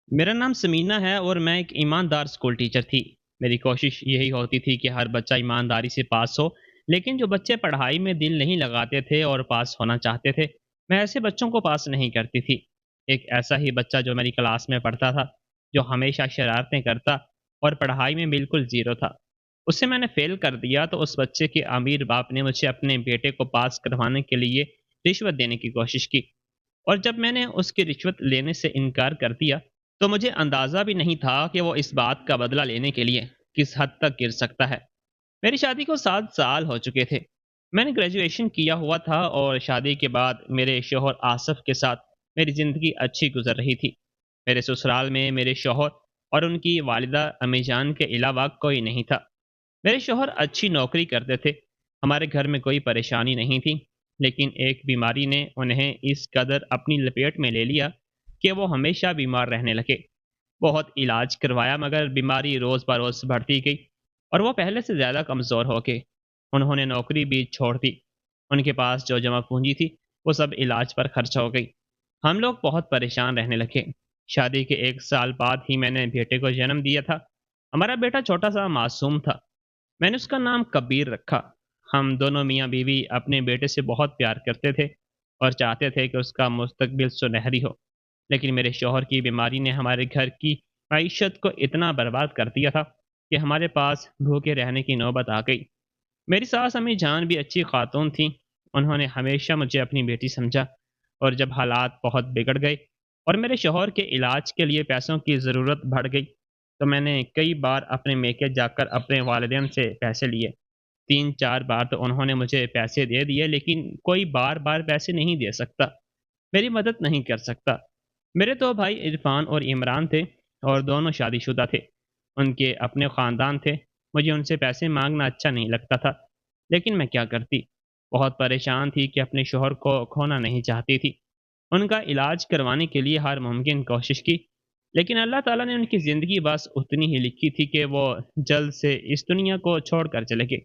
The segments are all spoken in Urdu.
میرا نام سمینہ ہے اور میں ایک ایماندار اسکول ٹیچر تھی۔ میری کوشش یہی ہوتی تھی کہ ہر بچہ ایمانداری سے پاس ہو، لیکن جو بچے پڑھائی میں دل نہیں لگاتے تھے اور پاس ہونا چاہتے تھے، میں ایسے بچوں کو پاس نہیں کرتی تھی۔ ایک ایسا ہی بچہ جو میری کلاس میں پڑھتا تھا، جو ہمیشہ شرارتیں کرتا اور پڑھائی میں بالکل زیرو تھا، اسے میں نے فیل کر دیا تو اس بچے کے امیر باپ نے مجھے اپنے بیٹے کو پاس کروانے کے لیے رشوت دینے کی کوشش کی، اور جب میں نے اس کی رشوت لینے سے انکار کر دیا تو مجھے اندازہ بھی نہیں تھا کہ وہ اس بات کا بدلہ لینے کے لیے کس حد تک گر سکتا ہے۔ میری شادی کو 7 سال ہو چکے تھے۔ میں نے گریجویشن کیا ہوا تھا اور شادی کے بعد میرے شوہر آصف کے ساتھ میری زندگی اچھی گزر رہی تھی۔ میرے سسرال میں میرے شوہر اور ان کی والدہ امی جان کے علاوہ کوئی نہیں تھا۔ میرے شوہر اچھی نوکری کرتے تھے، ہمارے گھر میں کوئی پریشانی نہیں تھی، لیکن ایک بیماری نے انہیں اس قدر اپنی لپیٹ میں لے لیا کہ وہ ہمیشہ بیمار رہنے لگے۔ بہت علاج کروایا مگر بیماری روز بروز بڑھتی گئی اور وہ پہلے سے زیادہ کمزور ہو گئے۔ انہوں نے نوکری بھی چھوڑ دی۔ ان کے پاس جو جمع پونجی تھی وہ سب علاج پر خرچ ہو گئی۔ ہم لوگ بہت پریشان رہنے لگے۔ شادی کے 1 سال بعد ہی میں نے بیٹے کو جنم دیا تھا۔ ہمارا بیٹا چھوٹا سا معصوم تھا۔ میں نے اس کا نام کبیر رکھا۔ ہم دونوں میاں بیوی اپنے بیٹے سے بہت پیار کرتے تھے اور چاہتے تھے کہ اس کا مستقبل سنہری ہو، لیکن میرے شوہر کی بیماری نے ہمارے گھر کی معیشت کو اتنا برباد کر دیا تھا کہ ہمارے پاس بھوکے رہنے کی نوبت آ گئی۔ میری ساس امی جان بھی اچھی خاتون تھیں۔ انہوں نے ہمیشہ مجھے اپنی بیٹی سمجھا، اور جب حالات بہت بگڑ گئے اور میرے شوہر کے علاج کے لیے پیسوں کی ضرورت بڑھ گئی تو میں نے کئی بار اپنے میکے جا کر اپنے والدین سے پیسے لیے۔ 3 4 بار تو انہوں نے مجھے پیسے دے دیے، لیکن کوئی بار بار پیسے نہیں دے سکتا، میری مدد نہیں کر سکتا۔ میرے 2 بھائی عرفان اور عمران تھے اور دونوں شادی شدہ تھے۔ ان کے اپنے خاندان تھے۔ مجھے ان سے پیسے مانگنا اچھا نہیں لگتا تھا، لیکن میں کیا کرتی؟ بہت پریشان تھی کہ اپنے شوہر کو کھونا نہیں چاہتی تھی۔ ان کا علاج کروانے کے لیے ہر ممکن کوشش کی، لیکن اللہ تعالیٰ نے ان کی زندگی بس اتنی ہی لکھی تھی کہ وہ جلد سے اس دنیا کو چھوڑ کر چلے گئے،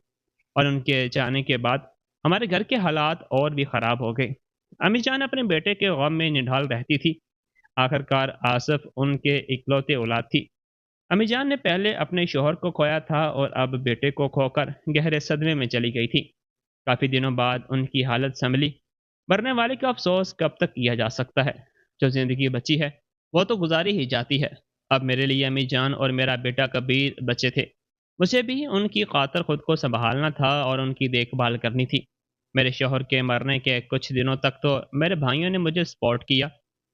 اور ان کے جانے کے بعد ہمارے گھر کے حالات اور بھی خراب ہو گئے۔ امی جان اپنے بیٹے کے غم میں نڈھال رہتی تھی۔ آخر کار آصف ان کے اکلوتے اولاد تھی۔ امی جان نے پہلے اپنے شوہر کو کھویا تھا اور اب بیٹے کو کھو کر گہرے صدمے میں چلی گئی تھی۔ کافی دنوں بعد ان کی حالت سنبھلی۔ مرنے والے کا افسوس کب تک کیا جا سکتا ہے؟ جو زندگی بچی ہے وہ تو گزاری ہی جاتی ہے۔ اب میرے لیے امی جان اور میرا بیٹا کبیر بچے تھے۔ مجھے بھی ان کی خاطر خود کو سنبھالنا تھا اور ان کی دیکھ بھال کرنی تھی۔ میرے شوہر کے مرنے کے کچھ دنوں تک تو میرے بھائیوں نے مجھے سپورٹ کیا،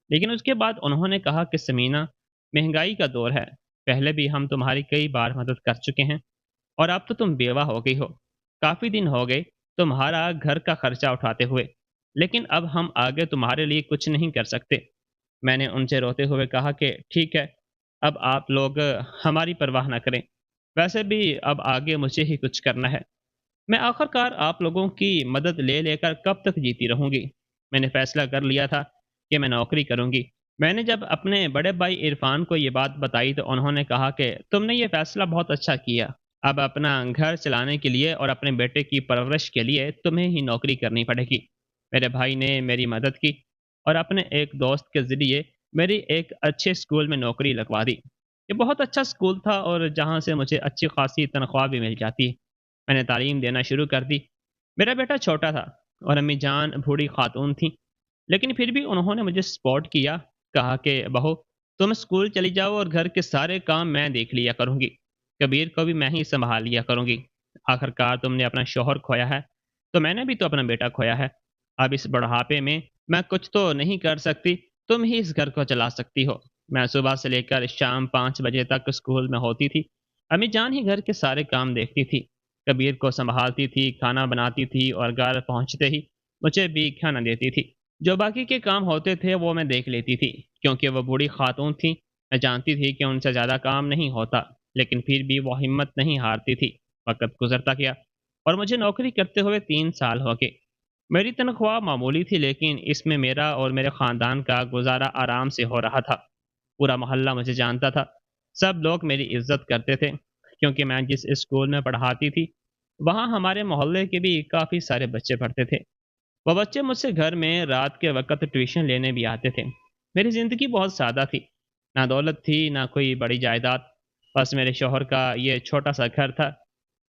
لیکن اس کے بعد انہوں نے کہا کہ سمینہ، مہنگائی کا دور ہے، پہلے بھی ہم تمہاری کئی بار مدد کر چکے ہیں، اور اب تو تم بیوہ ہو گئی ہو، کافی دن ہو گئے تمہارا گھر کا خرچہ اٹھاتے ہوئے، لیکن اب ہم آگے تمہارے لیے کچھ نہیں کر سکتے۔ میں نے ان سے روتے ہوئے کہا کہ ٹھیک ہے، اب آپ لوگ ہماری پرواہ نہ کریں، ویسے بھی اب آگے مجھے ہی کچھ کرنا ہے۔ میں آخر کار آپ لوگوں کی مدد لے لے کر کب تک جیتی رہوں گی؟ میں نے فیصلہ کر لیا تھا کہ میں نوکری کروں گی۔ میں نے جب اپنے بڑے بھائی عرفان کو یہ بات بتائی تو انہوں نے کہا کہ تم نے یہ فیصلہ بہت اچھا کیا۔ اب اپنا گھر چلانے کے لیے اور اپنے بیٹے کی پرورش کے لیے تمہیں ہی نوکری کرنی پڑے گی۔ میرے بھائی نے میری مدد کی اور اپنے ایک دوست کے ذریعے میری ایک اچھے اسکول میں نوکری لگوا دی۔ یہ بہت اچھا اسکول تھا اور جہاں سے مجھے اچھی خاصی تنخواہ بھی مل جاتی۔ میں نے تعلیم دینا شروع کر دی۔ میرا بیٹا چھوٹا تھا اور امی جان بوڑھی خاتون تھیں، لیکن پھر بھی انہوں نے مجھے سپورٹ کیا۔ کہا کہ بہو، تم اسکول چلی جاؤ اور گھر کے سارے کام میں دیکھ لیا کروں گی، کبیر کو بھی میں ہی سنبھال لیا کروں گی۔ آخر کار تم نے اپنا شوہر کھویا ہے تو میں نے بھی تو اپنا بیٹا کھویا ہے۔ اب اس بڑھاپے میں کچھ تو نہیں کر سکتی، تم ہی اس گھر کو چلا سکتی ہو۔ میں صبح سے لے کر شام 5 بجے تک اسکول میں ہوتی تھی۔ امی جان ہی گھر کے سارے کام دیکھتی تھی، کبیر کو سنبھالتی تھی، کھانا بناتی تھی اور گھر پہنچتے ہی مجھے بھی کھانا دیتی تھی۔ جو باقی کے کام ہوتے تھے وہ میں دیکھ لیتی تھی، کیونکہ وہ بوڑھی خاتون تھی۔ میں جانتی تھی کہ ان سے زیادہ کام نہیں ہوتا، لیکن پھر بھی وہ ہمت نہیں ہارتی تھی۔ وقت گزرتا گیا اور مجھے نوکری کرتے ہوئے 3 سال ہو گئے۔ میری تنخواہ معمولی تھی، لیکن اس میں میرا اور میرے خاندان کا گزارا آرام سے ہو رہا تھا۔ پورا محلہ مجھے جانتا تھا، سب لوگ میری عزت کرتے تھے، کیونکہ میں جس اسکول میں پڑھاتی تھی وہاں ہمارے محلے کے بھی کافی سارے بچے پڑھتے تھے۔ وہ بچے مجھ سے گھر میں رات کے وقت ٹیوشن لینے بھی آتے تھے۔ میری زندگی بہت سادہ تھی، نہ دولت تھی، نہ کوئی بڑی جائیداد، بس میرے شوہر کا یہ چھوٹا سا گھر تھا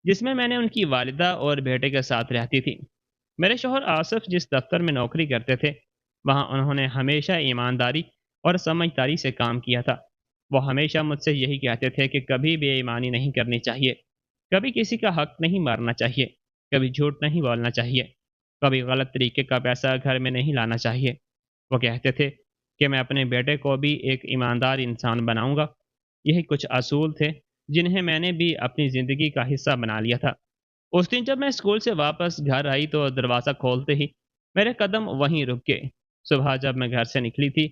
جس میں نے ان کی والدہ اور بیٹے کے ساتھ رہتی تھی۔ میرے شوہر آصف جس دفتر میں نوکری کرتے تھے، وہاں انہوں نے ہمیشہ ایمانداری اور سمجھداری سے کام کیا تھا۔ وہ ہمیشہ مجھ سے یہی کہتے تھے کہ کبھی بے ایمانی نہیں کرنی چاہیے، کبھی کسی کا حق نہیں مارنا چاہیے، کبھی جھوٹ نہیں بولنا چاہیے، کبھی غلط طریقے کا پیسہ گھر میں نہیں لانا چاہیے۔ وہ کہتے تھے کہ میں اپنے بیٹے کو بھی ایک ایماندار انسان بناؤں گا۔ یہی کچھ اصول تھے جنہیں میں نے بھی اپنی زندگی کا حصہ بنا لیا تھا۔ اس دن جب میں اسکول سے واپس گھر آئی تو دروازہ کھولتے ہی میرے قدم وہیں رک گئے۔ صبح جب میں گھر سے نکلی تھی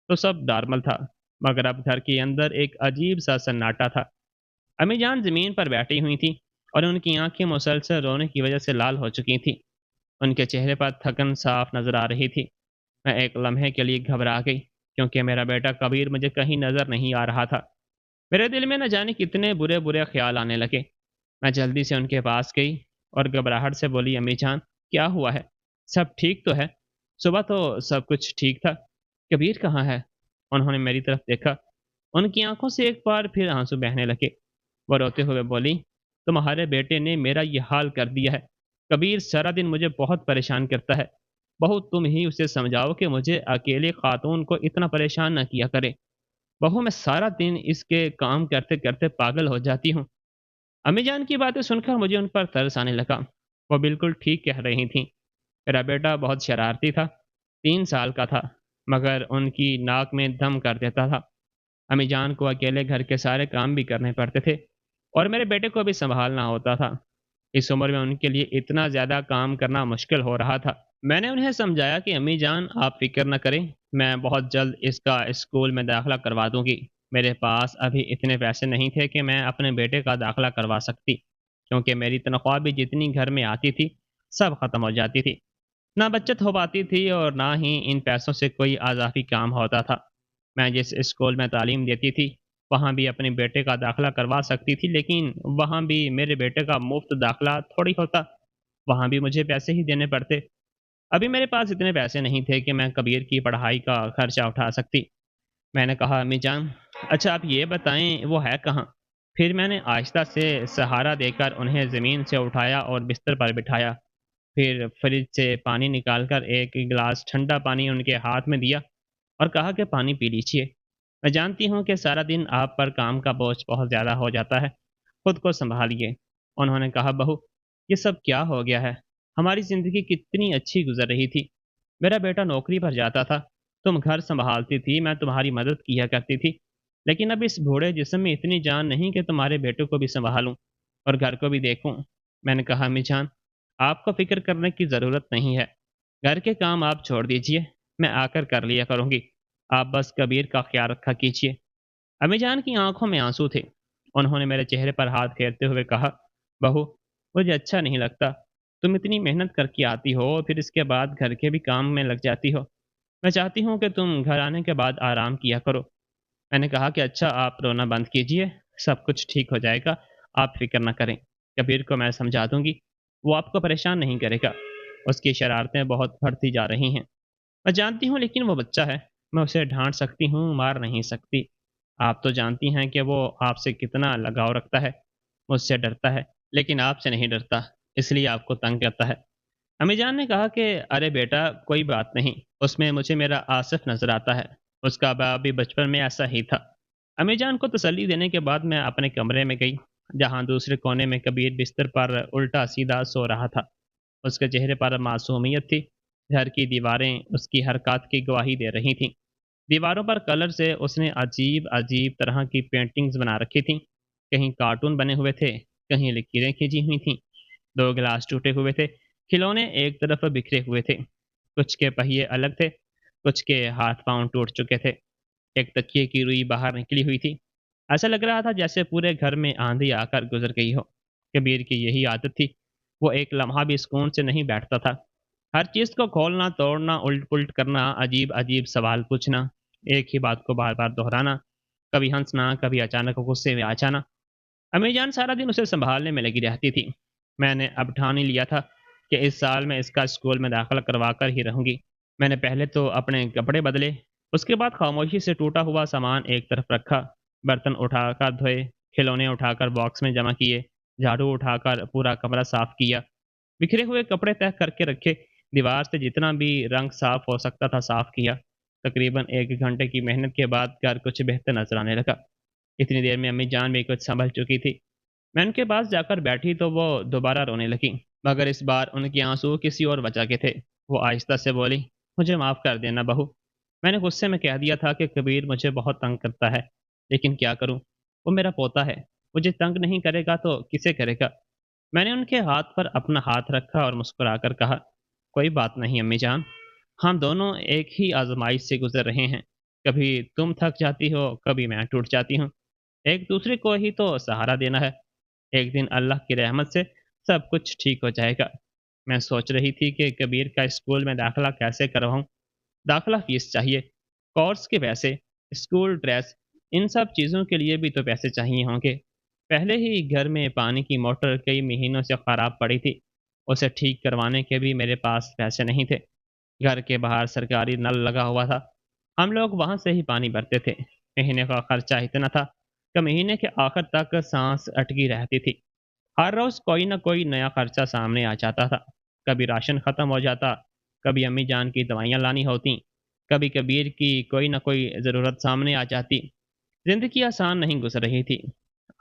تو سب نارمل تھا، مگر اب گھر کے اندر ایک عجیب سا سناٹا تھا۔ امی جان زمین پر بیٹھی ہوئی تھیں اور ان کی آنکھیں مسلسل رونے کی وجہ سے لال ہو چکی تھیں۔ ان کے چہرے پر تھکن صاف نظر آ رہی تھی۔ میں ایک لمحے کے لیے گھبرا گئی کیونکہ میرا بیٹا کبیر مجھے کہیں نظر نہیں آ رہا تھا۔ میرے دل میں نہ جانے کتنے برے برے خیال آنے لگے۔ میں جلدی سے ان کے پاس گئی اور گھبراہٹ سے بولی، امی جان کیا ہوا ہے؟ سب ٹھیک تو ہے؟ صبح تو سب کچھ ٹھیک تھا۔ کبیر کہاں ہے؟ انہوں نے میری طرف دیکھا۔ ان کی آنکھوں سے ایک بار پھر آنسو بہنے لگے۔ وہ روتے ہوئے بولی، تمہارے بیٹے نے میرا یہ حال کر دیا ہے۔ کبیر سارا دن مجھے بہت پریشان کرتا ہے۔ بہو تم ہی اسے سمجھاؤ کہ مجھے اکیلے خاتون کو اتنا پریشان نہ کیا کرے۔ بہو میں سارا دن اس کے کام کرتے کرتے پاگل ہو جاتی ہوں۔ امی جان کی باتیں سن کر مجھے ان پر ترس آنے لگا۔ وہ بالکل ٹھیک کہہ رہی تھیں۔ میرا بیٹا بہت شرارتی تھا، 3 سال کا تھا، مگر ان کی ناک میں دم کر دیتا تھا۔ امی جان کو اکیلے گھر کے سارے کام بھی کرنے پڑتے تھے اور میرے بیٹے کو بھی سنبھالنا ہوتا تھا۔ اس عمر میں ان کے لیے اتنا زیادہ کام کرنا مشکل ہو رہا تھا۔ میں نے انہیں سمجھایا کہ امی جان آپ فکر نہ کریں، میں بہت جلد اس کا اسکول میں داخلہ کروا دوں گی۔ میرے پاس ابھی اتنے پیسے نہیں تھے کہ میں اپنے بیٹے کا داخلہ کروا سکتی، کیونکہ میری تنخواہ بھی جتنی گھر میں آتی تھی سب ختم ہو جاتی تھی۔ نہ بچت ہو پاتی تھی اور نہ ہی ان پیسوں سے کوئی اضافی کام ہوتا تھا۔ میں جس اسکول میں تعلیم دیتی تھی وہاں بھی اپنے بیٹے کا داخلہ کروا سکتی تھی، لیکن وہاں بھی میرے بیٹے کا مفت داخلہ تھوڑی ہوتا، وہاں بھی مجھے پیسے ہی دینے پڑتے۔ ابھی میرے پاس اتنے پیسے نہیں تھے کہ میں کبیر کی پڑھائی کا خرچہ اٹھا سکتی۔ میں نے کہا، امی جان اچھا آپ یہ بتائیں وہ ہے کہاں؟ پھر میں نے آہستہ سے سہارا دے کر انہیں زمین سے اٹھایا اور بستر پر بٹھایا۔ پھر فریج سے پانی نکال کر ایک گلاس ٹھنڈا پانی ان کے ہاتھ میں دیا اور کہا کہ پانی پی لیجیے۔ میں جانتی ہوں کہ سارا دن آپ پر کام کا بوجھ بہت زیادہ ہو جاتا ہے، خود کو سنبھالیے۔ انہوں نے کہا، بہو یہ سب کیا ہو گیا ہے؟ ہماری زندگی کتنی اچھی گزر رہی تھی۔ میرا بیٹا نوکری پر جاتا تھا، تم گھر سنبھالتی تھی، میں تمہاری مدد کیا کرتی تھی، لیکن اب اس بوڑھے جسم میں اتنی جان نہیں کہ تمہارے بیٹے کو بھی سنبھالوں اور گھر کو بھی دیکھوں۔ میں نے کہا، امی جان آپ کو فکر کرنے کی ضرورت نہیں ہے، گھر کے کام آپ چھوڑ دیجئے، میں آ کر لیا کروں گی، آپ بس کبیر کا خیال رکھا کیجیے۔ امی جان کی آنکھوں میں آنسو تھے۔ انہوں نے میرے چہرے پر ہاتھ پھیرتے ہوئے کہا، بہو مجھے اچھا نہیں لگتا، تم اتنی محنت کر کے آتی ہو پھر اس کے بعد گھر کے بھی کام میں لگ جاتی ہو۔ میں چاہتی ہوں کہ تم گھر آنے کے بعد آرام کیا کرو۔ میں نے کہا کہ اچھا آپ رونا بند کیجئے، سب کچھ ٹھیک ہو جائے گا، آپ فکر نہ کریں، کبیر کو میں سمجھا دوں گی، وہ آپ کو پریشان نہیں کرے گا، اس کی شرارتیں بہت بڑھتی جا رہی ہیں۔ میں جانتی ہوں لیکن وہ بچہ ہے، میں اسے ڈانٹ سکتی ہوں، مار نہیں سکتی۔ آپ تو جانتی ہیں کہ وہ آپ سے کتنا لگاؤ رکھتا ہے، مجھ سے ڈرتا ہے، لیکن آپ سے نہیں ڈرتا، اس لیے آپ کو تنگ کرتا ہے۔ امی جان نے کہا کہ ارے بیٹا کوئی بات نہیں، اس میں مجھے میرا آصف نظر آتا ہے، اس کا باپ بھی بچپن میں ایسا ہی تھا۔ امی جان کو تسلی دینے کے بعد میں اپنے کمرے میں گئی، جہاں دوسرے کونے میں کبیر بستر پر الٹا سیدھا سو رہا تھا۔ اس کے چہرے پر معصومیت تھی۔ گھر کی دیواریں اس کی حرکات کی گواہی دے رہی تھیں۔ دیواروں پر کلر سے اس نے عجیب عجیب طرح کی پینٹنگز بنا رکھی تھیں، کہیں کارٹون بنے ہوئے تھے، کہیں لکیریں کھینچی ہوئی تھیں۔ 2 گلاس ٹوٹے ہوئے تھے، کھلونے ایک طرف بکھرے ہوئے تھے، کچھ کے پہیے الگ تھے، کچھ کے ہاتھ پاؤں ٹوٹ چکے تھے۔ ایک تکیے کی روئی باہر نکلی ہوئی تھی، ایسا لگ رہا تھا جیسے پورے گھر میں آندھی آ کر گزر گئی ہو۔ کبیر کی یہی عادت تھی، وہ ایک لمحہ بھی سکون سے نہیں بیٹھتا تھا، ہر چیز کو کھولنا توڑنا الٹ پلٹ کرنا، عجیب عجیب سوال پوچھنا، ایک ہی بات کو بار بار دہرانا، کبھی ہنسنا کبھی اچانک غصے میں آ جانا۔ امی جان سارا دن اسے سنبھالنے میں لگی رہتی تھی۔ میں نے اب ٹھان ہی لیا تھا کہ اس سال میں اس کا اسکول میں داخلہ کروا کر ہی رہوں گی۔ میں نے پہلے تو اپنے کپڑے بدلے، اس کے بعد خاموشی سے ٹوٹا ہوا سامان ایک طرف رکھا، برتن اٹھا کر دھوئے، کھلونے اٹھا کر باکس میں جمع کیے، جھاڑو اٹھا کر پورا کمرہ صاف کیا، بکھرے ہوئے کپڑے طے کر کے رکھے، دیوار سے جتنا بھی رنگ صاف ہو سکتا تھا صاف کیا۔ تقریباً 1 گھنٹے کی محنت کے بعد گھر کچھ بہتر نظر آنے لگا۔ اتنی دیر میں امی جان بھی کچھ سنبھل چکی تھی۔ میں ان کے پاس جا کر بیٹھی تو وہ دوبارہ رونے لگیں، مگر اس بار ان کے آنسو کسی اور وجہ کے تھے۔ وہ آہستہ سے بولی، مجھے معاف کر دینا بہو۔ میں نے غصے میں کہہ دیا تھا کہ کبیر مجھے بہت تنگ کرتا ہے، لیکن کیا کروں، وہ میرا پوتا ہے، مجھے تنگ نہیں کرے گا تو کسے کرے گا؟ میں نے ان کے ہاتھ پر اپنا ہاتھ رکھا اور مسکرا کر کہا، کوئی بات نہیں امی جان، ہم دونوں ایک ہی آزمائش سے گزر رہے ہیں، کبھی تم تھک جاتی ہو، کبھی میں ٹوٹ جاتی ہوں، ایک دوسرے کو ہی تو سہارا دینا ہے، ایک دن اللہ کی رحمت سے سب کچھ ٹھیک ہو جائے گا۔ میں سوچ رہی تھی کہ کبیر کا اسکول میں داخلہ کیسے کرواؤں۔ داخلہ فیس چاہیے، کورس کے پیسے، اسکول ڈریس، ان سب چیزوں کے لیے بھی تو پیسے چاہیے ہوں گے۔ پہلے ہی گھر میں پانی کی موٹر کئی مہینوں سے خراب پڑی تھی، اسے ٹھیک کروانے کے بھی میرے پاس پیسے نہیں تھے۔ گھر کے باہر سرکاری نل لگا ہوا تھا، ہم لوگ وہاں سے ہی پانی بھرتے تھے۔ مہینے کا خرچہ اتنا تھا کہ مہینے کے آخر تک سانس اٹکی رہتی تھی۔ ہر روز کوئی نہ کوئی نیا خرچہ سامنے آ جاتا تھا، کبھی راشن ختم ہو جاتا، کبھی امی جان کی دوائیاں لانی ہوتی، کبھی کبیر کی کوئی نہ کوئی ضرورت سامنے آ جاتی۔ زندگی آسان نہیں گزر رہی تھی۔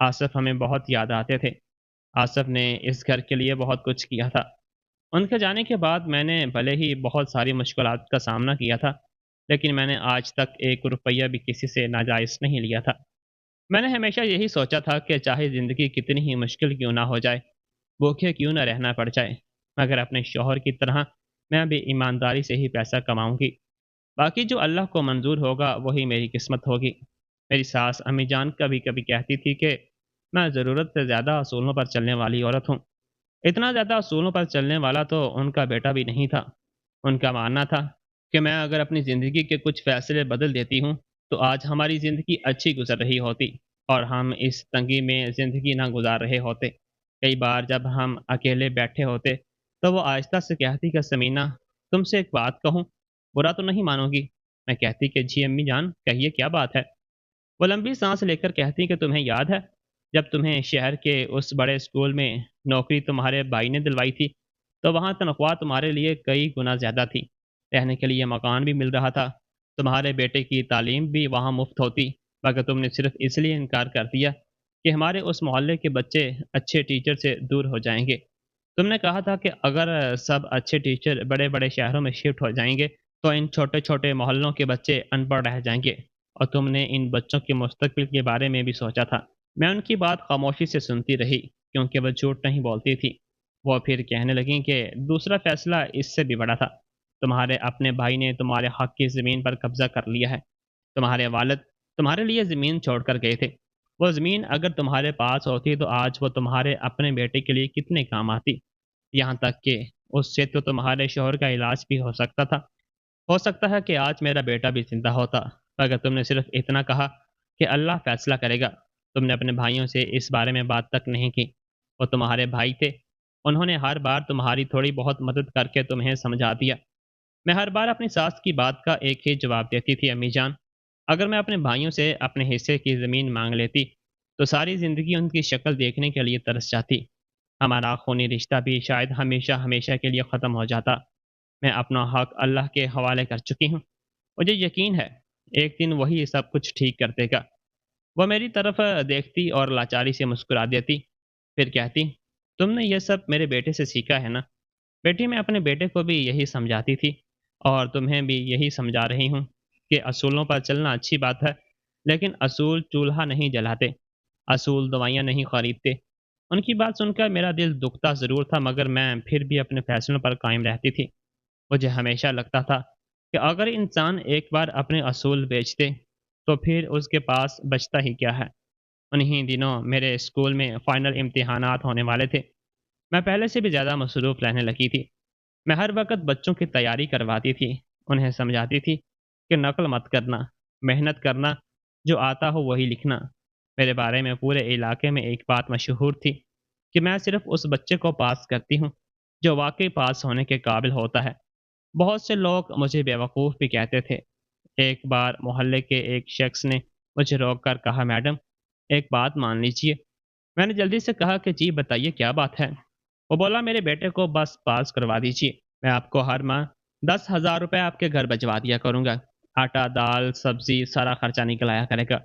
آصف ہمیں بہت یاد آتے تھے۔ آصف نے اس گھر کے لیے بہت کچھ کیا تھا۔ ان کے جانے کے بعد میں نے بھلے ہی بہت ساری مشکلات کا سامنا کیا تھا، لیکن میں نے آج تک 1 روپیہ بھی کسی سے ناجائز نہیں لیا تھا۔ میں نے ہمیشہ یہی سوچا تھا کہ چاہے زندگی کتنی ہی مشکل کیوں نہ ہو جائے، بھوکے کیوں نہ رہنا پڑ جائے، مگر اپنے شوہر کی طرح میں بھی ایمانداری سے ہی پیسہ کماؤں گی۔ باقی جو اللہ کو منظور ہوگا وہی میری قسمت ہوگی۔ میری ساس امی جان کبھی کبھی کہتی تھی کہ میں ضرورت سے زیادہ اصولوں پر چلنے والی عورت ہوں۔ اتنا زیادہ اصولوں پر چلنے والا تو ان کا بیٹا بھی نہیں تھا۔ ان کا ماننا تھا کہ میں اگر اپنی زندگی کے کچھ فیصلے بدل دیتی ہوں تو آج ہماری زندگی اچھی گزر رہی ہوتی اور ہم اس تنگی میں زندگی نہ گزار رہے ہوتے۔ کئی بار جب ہم اکیلے بیٹھے ہوتے تو وہ آہستہ سے کہتی کہ سمینہ، تم سے ایک بات کہوں، برا تو نہیں مانو گی؟ میں کہتی کہ جی امی جان، کہیے کیا بات ہے؟ وہ لمبی سانس لے کر کہتی کہ تمہیں یاد ہے جب تمہیں شہر کے اس بڑے اسکول میں نوکری تمہارے بھائی نے دلوائی تھی تو وہاں تنخواہ تمہارے لیے کئی گنا زیادہ تھی، رہنے کے لیے مکان بھی مل رہا تھا، تمہارے بیٹے کی تعلیم بھی وہاں مفت ہوتی، مگر تم نے صرف اس لیے انکار کر دیا کہ ہمارے اس محلے کے بچے اچھے ٹیچر سے دور ہو جائیں گے۔ تم نے کہا تھا کہ اگر سب اچھے ٹیچر بڑے بڑے شہروں میں شفٹ ہو جائیں گے تو ان چھوٹے چھوٹے محلوں کے بچے ان پڑھ رہ جائیں گے، اور تم نے ان بچوں کے مستقبل کے بارے میں بھی سوچا تھا۔ میں ان کی بات خاموشی سے سنتی رہی کیونکہ وہ جھوٹ نہیں بولتی تھی۔ وہ پھر کہنے لگیں کہ دوسرا فیصلہ اس سے بھی بڑا تھا۔ تمہارے اپنے بھائی نے تمہارے حق کی زمین پر قبضہ کر لیا ہے۔ تمہارے والد تمہارے لیے زمین چھوڑ کر گئے تھے۔ وہ زمین اگر تمہارے پاس ہوتی تو آج وہ تمہارے اپنے بیٹے کے لیے کتنے کام آتی، یہاں تک کہ اس سے تو تمہارے شوہر کا علاج بھی ہو سکتا تھا۔ ہو سکتا ہے کہ آج میرا بیٹا بھی زندہ ہوتا، مگر تم نے صرف اتنا کہا کہ اللہ فیصلہ کرے گا۔ تم نے اپنے بھائیوں سے اس بارے میں بات تک نہیں کی۔ وہ تمہارے بھائی تھے، انہوں نے ہر بار تمہاری تھوڑی بہت مدد کر کے تمہیں سمجھا دیا۔ میں ہر بار اپنی ساس کی بات کا ایک ہی جواب دیتی تھی، امی جان، اگر میں اپنے بھائیوں سے اپنے حصے کی زمین مانگ لیتی تو ساری زندگی ان کی شکل دیکھنے کے لیے ترس جاتی، ہمارا خونی رشتہ بھی شاید ہمیشہ ہمیشہ کے لیے ختم ہو جاتا۔ میں اپنا حق اللہ کے حوالے کر چکی ہوں، مجھے یقین ہے ایک دن وہی سب کچھ ٹھیک کر دے گا۔ وہ میری طرف دیکھتی اور لاچاری سے مسکرا دیتی، پھر کہتی، تم نے یہ سب میرے بیٹے سے سیکھا ہے نا؟ بیٹی میں اپنے بیٹے کو بھی یہی سمجھاتی تھی اور تمہیں بھی یہی سمجھا رہی ہوں کہ اصولوں پر چلنا اچھی بات ہے، لیکن اصول چولہا نہیں جلاتے، اصول دوائیاں نہیں خریدتے۔ ان کی بات سن کر میرا دل دکھتا ضرور تھا، مگر میں پھر بھی اپنے فیصلوں پر قائم رہتی تھی۔ مجھے ہمیشہ لگتا تھا کہ اگر انسان ایک بار اپنے اصول بیچ دے تو پھر اس کے پاس بچتا ہی کیا ہے۔ انہی دنوں میرے اسکول میں فائنل امتحانات ہونے والے تھے۔ میں پہلے سے بھی زیادہ مصروف رہنے لگی تھی۔ میں ہر وقت بچوں کی تیاری کرواتی تھی، انہیں سمجھاتی تھی کہ نقل مت کرنا، محنت کرنا، جو آتا ہو وہی لکھنا۔ میرے بارے میں پورے علاقے میں ایک بات مشہور تھی کہ میں صرف اس بچے کو پاس کرتی ہوں جو واقعی پاس ہونے کے قابل ہوتا ہے۔ بہت سے لوگ مجھے بیوقوف بھی کہتے تھے، ایک بار محلے کے ایک شخص نے مجھے روک کر کہا، میڈم ایک بات مان لیجیے۔ میں نے جلدی سے کہا کہ جی بتائیے کیا بات ہے۔ وہ بولا، میرے بیٹے کو بس پاس کروا دیجیے، میں آپ کو ہر ماہ 10,000 روپے آپ کے گھر بھجوا دیا کروں گا، آٹا دال سبزی سارا خرچہ نکل آیا کرے گا۔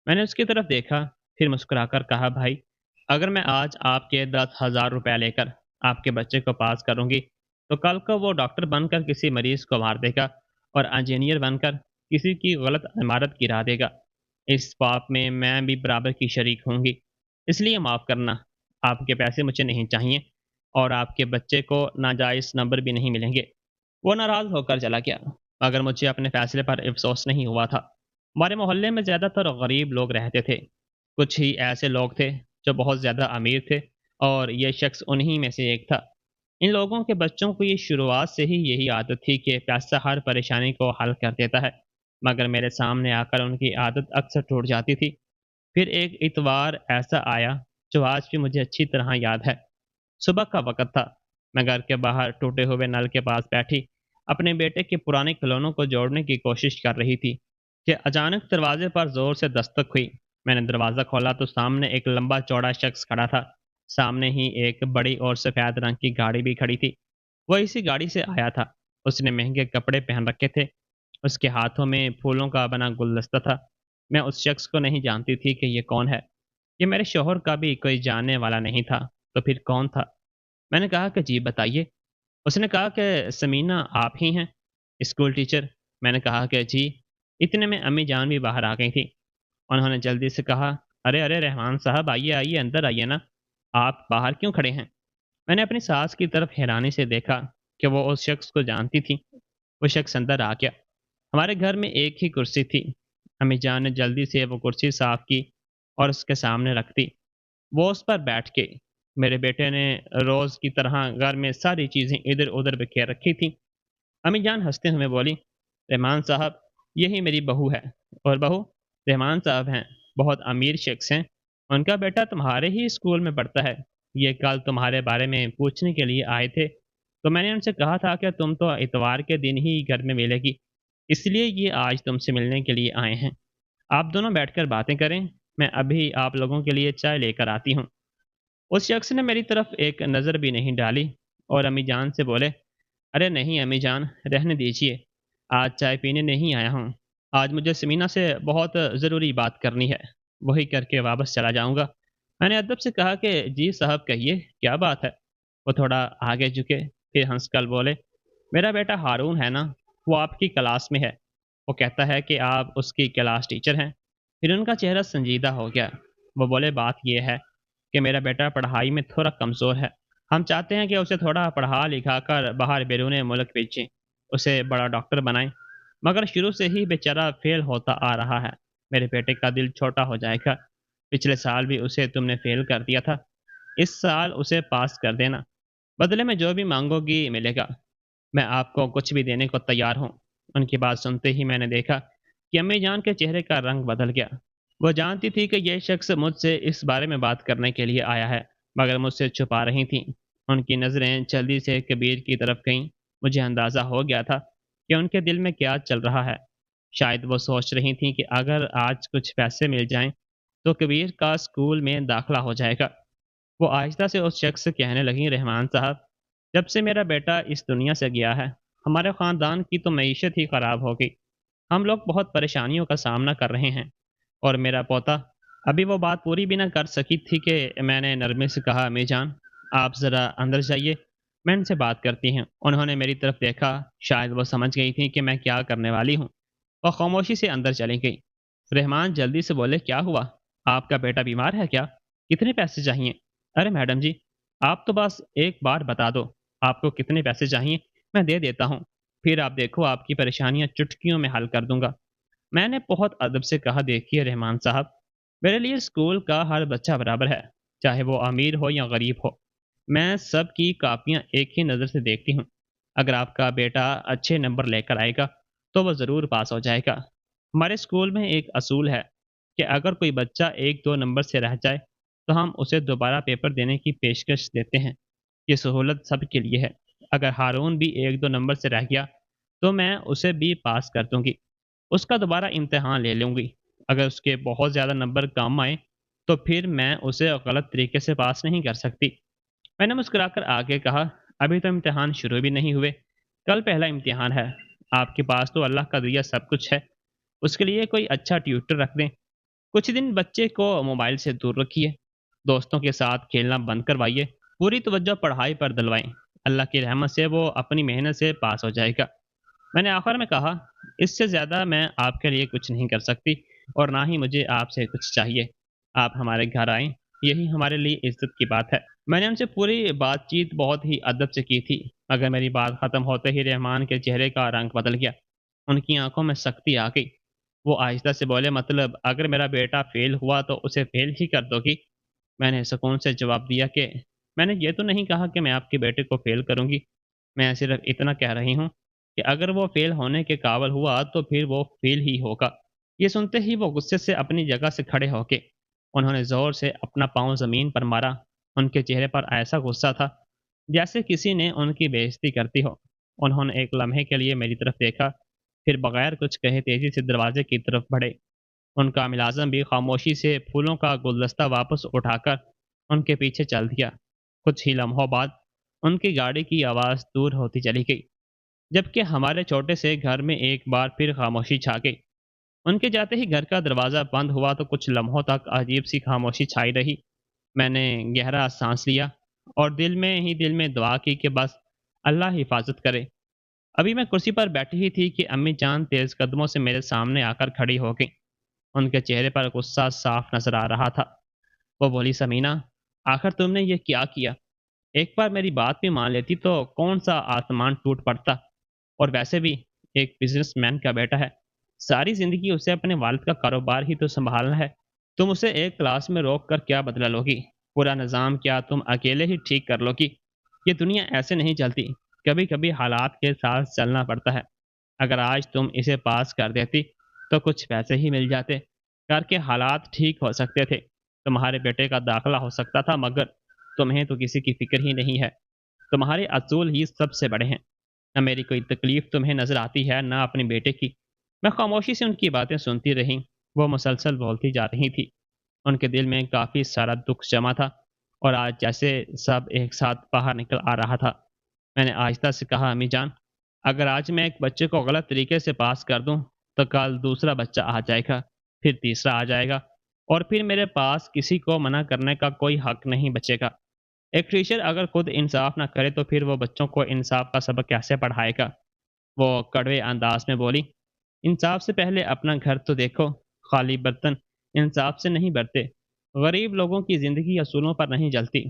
میں نے اس کی طرف دیکھا، پھر مسکرا کر کہا، بھائی اگر میں آج آپ کے 10,000 روپے لے کر آپ کے بچے کو پاس کروں گی تو کل کو وہ ڈاکٹر بن کر کسی مریض کو مار دے گا اور انجینئر بن کر کسی کی غلط عمارت گرا دے گا۔ اس پاپ میں بھی برابر کی شریک ہوں گی، اس لیے معاف کرنا، آپ کے پیسے مجھے نہیں چاہیے اور آپ کے بچے کو ناجائز نمبر بھی نہیں ملیں گے۔ وہ ناراض ہو کر چلا گیا، مگر مجھے اپنے فیصلے پر افسوس نہیں ہوا تھا۔ ہمارے محلے میں زیادہ تر غریب لوگ رہتے تھے، کچھ ہی ایسے لوگ تھے جو بہت زیادہ امیر تھے، اور یہ شخص انہی میں سے ایک تھا۔ ان لوگوں کے بچوں کو یہ شروعات سے ہی یہی عادت تھی کہ پیسہ ہر پریشانی کو حل کر دیتا ہے، مگر میرے سامنے آ کر ان کی عادت اکثر ٹوٹ جاتی تھی۔ پھر ایک اتوار ایسا آیا جو آج بھی مجھے اچھی طرح یاد ہے۔ صبح کا وقت تھا، میں گھر کے باہر ٹوٹے ہوئے نل کے پاس بیٹھی اپنے بیٹے کے پرانے کھلونوں کو جوڑنے کی کوشش کر رہی تھی کہ اچانک دروازے پر زور سے دستک ہوئی۔ میں نے دروازہ کھولا تو سامنے ایک لمبا چوڑا شخص کھڑا تھا۔ سامنے ہی ایک بڑی اور سفید رنگ کی گاڑی بھی کھڑی تھی۔ وہ اسی گاڑی سے آیا تھا۔ اس نے مہنگے کپڑے پہن رکھے تھے، اس کے ہاتھوں میں پھولوں کا بنا گلدستہ تھا۔ میں اس شخص کو نہیں جانتی تھی کہ یہ کون ہے، یہ میرے شوہر کا بھی کوئی جاننے والا نہیں تھا، تو پھر کون تھا؟ میں نے کہا کہ جی بتائیے۔ اس نے کہا کہ سمینہ آپ ہی ہیں، اسکول ٹیچر؟ میں نے کہا کہ جی۔ اتنے میں امی جان بھی باہر آ گئی تھی۔ انہوں نے جلدی سے کہا، ارے ارے رحمان صاحب، آئیے آئیے، اندر آئیے نا، آپ باہر کیوں کھڑے ہیں؟ میں نے اپنی ساس کی طرف حیرانی سے دیکھا کہ وہ اس شخص کو جانتی تھی۔ وہ شخص اندر آ گیا۔ ہمارے گھر میں ایک ہی کرسی تھی۔ امی جان نے جلدی سے وہ کرسی صاف کی اور اس کے سامنے رکھ دی۔ وہ اس پر بیٹھ کے، میرے بیٹے نے روز کی طرح گھر میں ساری چیزیں ادھر ادھر بکھیر رکھی تھیں۔ امی جان ہنستے ہوئے بولی، رحمان صاحب یہی میری بہو ہے، اور بہو رحمان صاحب ہیں، بہت امیر شخص ہیں، ان کا بیٹا تمہارے ہی اسکول میں پڑھتا ہے، یہ کل تمہارے بارے میں پوچھنے کے لیے آئے تھے، تو میں نے ان سے کہا تھا کہ تم تو اتوار کے دن ہی گھر میں ملے گی، اس لیے یہ آج تم سے ملنے کے لیے آئے ہیں۔ آپ دونوں بیٹھ کر باتیں کریں، میں ابھی آپ لوگوں کے لیے چائے لے کر آتی ہوں۔ اس شخص نے میری طرف ایک نظر بھی نہیں ڈالی اور امی جان سے بولے، ارے نہیں امی جان، رہنے دیجیے، آج چائے پینے نہیں آیا ہوں، آج مجھے سمینہ سے بہت ضروری بات کرنی ہے، وہی کر کے واپس چلا جاؤں گا۔ میں نے ادب سے کہا کہ جی صاحب کہیے کیا بات ہے۔ وہ تھوڑا آگے جھکے، پھر ہنس کر بولے، میرا بیٹا ہارون ہے نا، وہ آپ کی کلاس میں ہے، وہ کہتا ہے کہ آپ اس کی کلاس ٹیچر ہیں۔ پھر ان کا چہرہ سنجیدہ ہو گیا۔ وہ بولے، بات یہ ہے کہ میرا بیٹا پڑھائی میں تھوڑا کمزور ہے، ہم چاہتے ہیں کہ اسے تھوڑا پڑھا لکھا کر باہر بیرون ملک بھیجیں، اسے بڑا ڈاکٹر بنائیں، مگر شروع سے ہی بیچارہ فیل ہوتا آ رہا ہے۔ میرے بیٹے کا دل چھوٹا ہو جائے گا، پچھلے سال بھی اسے تم نے فیل کر دیا تھا، اس سال اسے پاس کر دینا، بدلے میں جو بھی مانگو گی ملے گا، میں آپ کو کچھ بھی دینے کو تیار ہوں۔ ان کی بات سنتے ہی میں نے دیکھا کہ امی جان کے چہرے کا رنگ بدل گیا۔ وہ جانتی تھی کہ یہ شخص مجھ سے اس بارے میں بات کرنے کے لیے آیا ہے، مگر مجھ سے چھپا رہی تھیں۔ ان کی نظریں جلدی سے کبیر کی طرف گئیں۔ مجھے اندازہ ہو گیا تھا کہ ان کے دل میں کیا چل رہا ہے۔ شاید وہ سوچ رہی تھیں کہ اگر آج کچھ پیسے مل جائیں تو کبیر کا اسکول میں داخلہ ہو جائے گا۔ وہ آہستہ سے اس شخص سے کہنے لگیں، رحمان صاحب، جب سے میرا بیٹا اس دنیا سے گیا ہے ہمارے خاندان کی تو معیشت ہی خراب ہو گئی، ہم لوگ بہت پریشانیوں کا سامنا کر رہے ہیں، اور میرا پوتا۔ ابھی وہ بات پوری بھی نہ کر سکی تھی کہ میں نے نرمے سے کہا، امی جان آپ ذرا اندر جائیے، میں ان سے بات کرتی ہوں۔ انہوں نے میری طرف دیکھا، شاید وہ سمجھ گئی تھی کہ میں کیا کرنے والی ہوں، وہ خاموشی سے اندر چلی گئی۔ رحمان جلدی سے بولے، کیا ہوا؟ آپ کا بیٹا بیمار ہے کیا؟ کتنے پیسے چاہیے؟ ارے میڈم جی، آپ تو بس ایک بار بتا دو آپ کو کتنے پیسے چاہیے، میں دے دیتا ہوں، پھر آپ دیکھو آپ کی پریشانیاں چٹکیوں میں حل کر دوں گا۔ میں نے بہت ادب سے کہا، دیکھیے رحمان صاحب، میرے لیے اسکول کا ہر بچہ برابر ہے، چاہے وہ امیر ہو یا غریب ہو، میں سب کی کاپیاں ایک ہی نظر سے دیکھتی ہوں۔ اگر آپ کا بیٹا اچھے نمبر لے کر آئے گا تو وہ ضرور پاس ہو جائے گا۔ ہمارے اسکول میں ایک اصول ہے کہ اگر کوئی بچہ ایک دو نمبر سے رہ جائے تو ہم اسے دوبارہ پیپر دینے کی پیشکش دیتے ہیں، یہ سہولت سب کے لیے ہے۔ اگر ہارون بھی ایک دو نمبر سے رہ گیا تو میں اسے بھی پاس کر دوں گی۔ اس کا دوبارہ امتحان لے لوں گی۔ اگر اس کے بہت زیادہ نمبر کم آئے تو پھر میں اسے غلط طریقے سے پاس نہیں کر سکتی۔ میں نے مسکرا کر آگے کہا، ابھی تو امتحان شروع بھی نہیں ہوئے، کل پہلا امتحان ہے۔ آپ کے پاس تو اللہ کا دیا سب کچھ ہے، اس کے لیے کوئی اچھا ٹیوٹر رکھ دیں۔ کچھ دن بچے کو موبائل سے دور رکھیے، دوستوں کے ساتھ کھیلنا بند کروائیے، پوری توجہ پڑھائی پر دلوائیں۔ اللہ کی رحمت سے وہ اپنی محنت سے پاس ہو جائے گا۔ میں نے آخر میں کہا، اس سے زیادہ میں آپ کے لیے کچھ نہیں کر سکتی اور نہ ہی مجھے آپ سے کچھ چاہیے۔ آپ ہمارے گھر آئیں، یہی ہمارے لیے عزت کی بات ہے۔ میں نے ان سے پوری بات چیت بہت ہی ادب سے کی تھی، مگر میری بات ختم ہوتے ہی رحمان کے چہرے کا رنگ بدل گیا۔ ان کی آنکھوں میں سختی آ گئی۔ وہ آہستہ سے بولے، مطلب اگر میرا بیٹا فیل ہوا تو اسے فیل ہی کر دو گی؟ میں نے سکون سے جواب دیا کہ میں نے یہ تو نہیں کہا کہ میں آپ کے بیٹے کو فیل کروں گی، میں صرف اتنا کہہ رہی ہوں کہ اگر وہ فیل ہونے کے قابل ہوا تو پھر وہ فیل ہی ہوگا۔ یہ سنتے ہی وہ غصے سے اپنی جگہ سے کھڑے ہو کے انہوں نے زور سے اپنا پاؤں زمین پر مارا۔ ان کے چہرے پر ایسا غصہ تھا جیسے کسی نے ان کی بے عزتی کرتی ہو۔ انہوں نے ایک لمحے کے لیے میری طرف دیکھا، پھر بغیر کچھ کہے تیزی سے دروازے کی طرف بڑھے۔ ان کا ملازم بھی خاموشی سے پھولوں کا گلدستہ واپس اٹھا کر ان کے پیچھے چل دیا۔ کچھ ہی لمحوں بعد ان کی گاڑی کی آواز دور ہوتی چلی گئی، جبکہ ہمارے چھوٹے سے گھر میں ایک بار پھر خاموشی چھا گئی۔ ان کے جاتے ہی گھر کا دروازہ بند ہوا تو کچھ لمحوں تک عجیب سی خاموشی چھائی رہی۔ میں نے گہرا سانس لیا اور دل میں دعا کی کہ بس اللہ حفاظت کرے۔ ابھی میں کرسی پر بیٹھی ہی تھی کہ امی جان تیز قدموں سے میرے سامنے آ کر کھڑی ہو گئی۔ ان کے چہرے پر غصہ صاف نظر آ رہا تھا۔ وہ بولی، سمینہ، آخر تم نے یہ کیا کیا؟ ایک بار میری بات بھی مان لیتی تو کون سا آسمان ٹوٹ پڑتا؟ اور ویسے بھی ایک بزنس مین کا بیٹا ہے، ساری زندگی اسے اپنے والد کا کاروبار ہی تو سنبھالنا ہے۔ تم اسے ایک کلاس میں روک کر کیا بدلا لوگی؟ پورا نظام کیا تم اکیلے ہی ٹھیک کر لوگی؟ یہ دنیا ایسے نہیں چلتی، کبھی کبھی حالات کے ساتھ چلنا پڑتا ہے۔ اگر آج تم اسے پاس کر دیتی تو کچھ پیسے ہی مل جاتے، کر کے حالات ٹھیک ہو سکتے تھے، تمہارے بیٹے کا داخلہ ہو سکتا تھا، مگر تمہیں تو کسی کی فکر ہی نہیں ہے۔ تمہارے اصول ہی سب سے بڑے ہیں، نہ میری کوئی تکلیف تمہیں نظر آتی ہے نہ اپنے بیٹے کی۔ میں خاموشی سے ان کی باتیں سنتی رہی۔ وہ مسلسل بولتی جا رہی تھی، ان کے دل میں کافی سارا دکھ جمع تھا اور آج جیسے سب ایک ساتھ باہر نکل آ رہا تھا۔ میں نے آہستہ سے کہا، امی جان، اگر آج میں ایک بچے کو غلط طریقے سے پاس کر دوں تو کل دوسرا بچہ آ جائے گا، پھر تیسرا آ جائے گا، اور پھر میرے پاس کسی کو منع کرنے کا کوئی حق نہیں بچے گا۔ ایک ٹیچر اگر خود انصاف نہ کرے تو پھر وہ بچوں کو انصاف کا سبق کیسے پڑھائے گا؟ وہ کڑوے انداز میں بولی، انصاف سے پہلے اپنا گھر تو دیکھو، خالی برتن انصاف سے نہیں برتے، غریب لوگوں کی زندگی اصولوں پر نہیں جلتی۔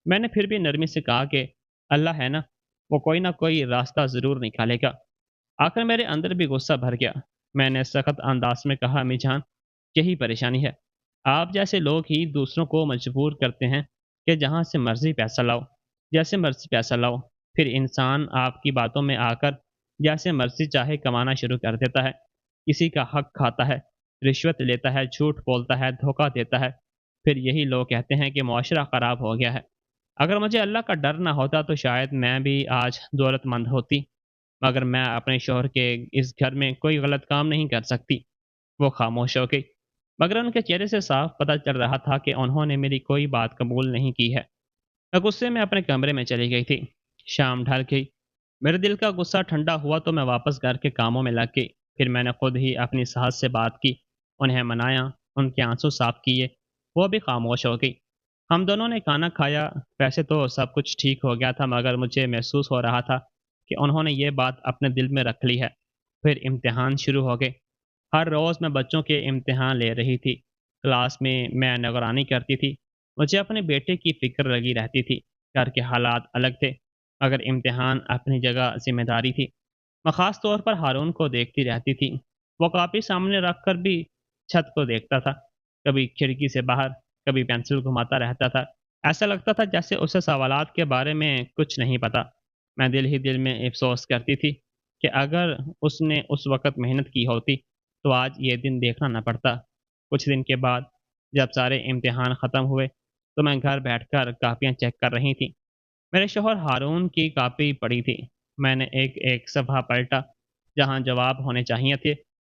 میں نے پھر بھی نرمی سے کہا کہ اللہ ہے نا، وہ کوئی نہ کوئی راستہ ضرور نکالے گا۔ آخر میرے اندر بھی غصہ بھر گیا۔ میں نے سخت انداز میں کہا، امی جان، یہی پریشانی ہے، آپ جیسے لوگ ہی دوسروں کو مجبور کرتے ہیں کہ جہاں سے مرضی پیسہ لاؤ، جیسے مرضی پیسہ لاؤ، پھر انسان آپ کی باتوں میں آ کر جیسے مرضی چاہے کمانا شروع کر دیتا ہے، کسی کا حق کھاتا ہے، رشوت لیتا ہے، جھوٹ بولتا ہے، دھوکہ دیتا ہے، پھر یہی لوگ کہتے ہیں کہ معاشرہ خراب ہو گیا ہے۔ اگر مجھے اللہ کا ڈر نہ ہوتا تو شاید میں بھی آج دولت مند ہوتی، مگر میں اپنے شوہر کے اس گھر میں کوئی غلط کام نہیں کر سکتی۔ وہ خاموش ہو گئی، مگر ان کے چہرے سے صاف پتہ چل رہا تھا کہ انہوں نے میری کوئی بات قبول نہیں کی ہے۔ میں غصے میں اپنے کمرے میں چلی گئی تھی۔ شام ڈھل گئی، میرے دل کا غصہ ٹھنڈا ہوا تو میں واپس گھر کے کاموں میں لگ گئی۔ پھر میں نے خود ہی اپنی ساس سے بات کی، انہیں منایا، ان کے آنسو صاف کیے، وہ بھی خاموش ہو گئی۔ ہم دونوں نے کھانا کھایا۔ ویسے تو سب کچھ ٹھیک ہو گیا تھا، مگر مجھے محسوس ہو رہا تھا کہ انہوں نے یہ بات اپنے دل میں رکھ لی ہے۔ پھر امتحان شروع ہو گئے۔ ہر روز میں بچوں کے امتحان لے رہی تھی۔ کلاس میں نگرانی کرتی تھی۔ مجھے اپنے بیٹے کی فکر لگی رہتی تھی۔ گھر کے حالات الگ تھے، مگر امتحان اپنی جگہ ذمہ داری تھی۔ میں خاص طور پر ہارون کو دیکھتی رہتی تھی۔ وہ کاپی سامنے رکھ کر بھی چھت کو دیکھتا تھا، کبھی کھڑکی سے باہر، کبھی پینسل گھماتا رہتا تھا۔ ایسا لگتا تھا جیسے اسے سوالات کے بارے میں کچھ نہیں پتا۔ میں دل ہی دل میں افسوس کرتی تھی کہ اگر اس نے اس وقت محنت کی ہوتی تو آج یہ دن دیکھنا نہ پڑتا۔ کچھ دن کے بعد جب سارے امتحان ختم ہوئے تو میں گھر بیٹھ کر کاپیاں چیک کر رہی تھی۔ میرے شوہر ہارون کی کاپی پڑی تھی۔ میں نے ایک ایک صفحہ پلٹا، جہاں جواب ہونے چاہیے تھے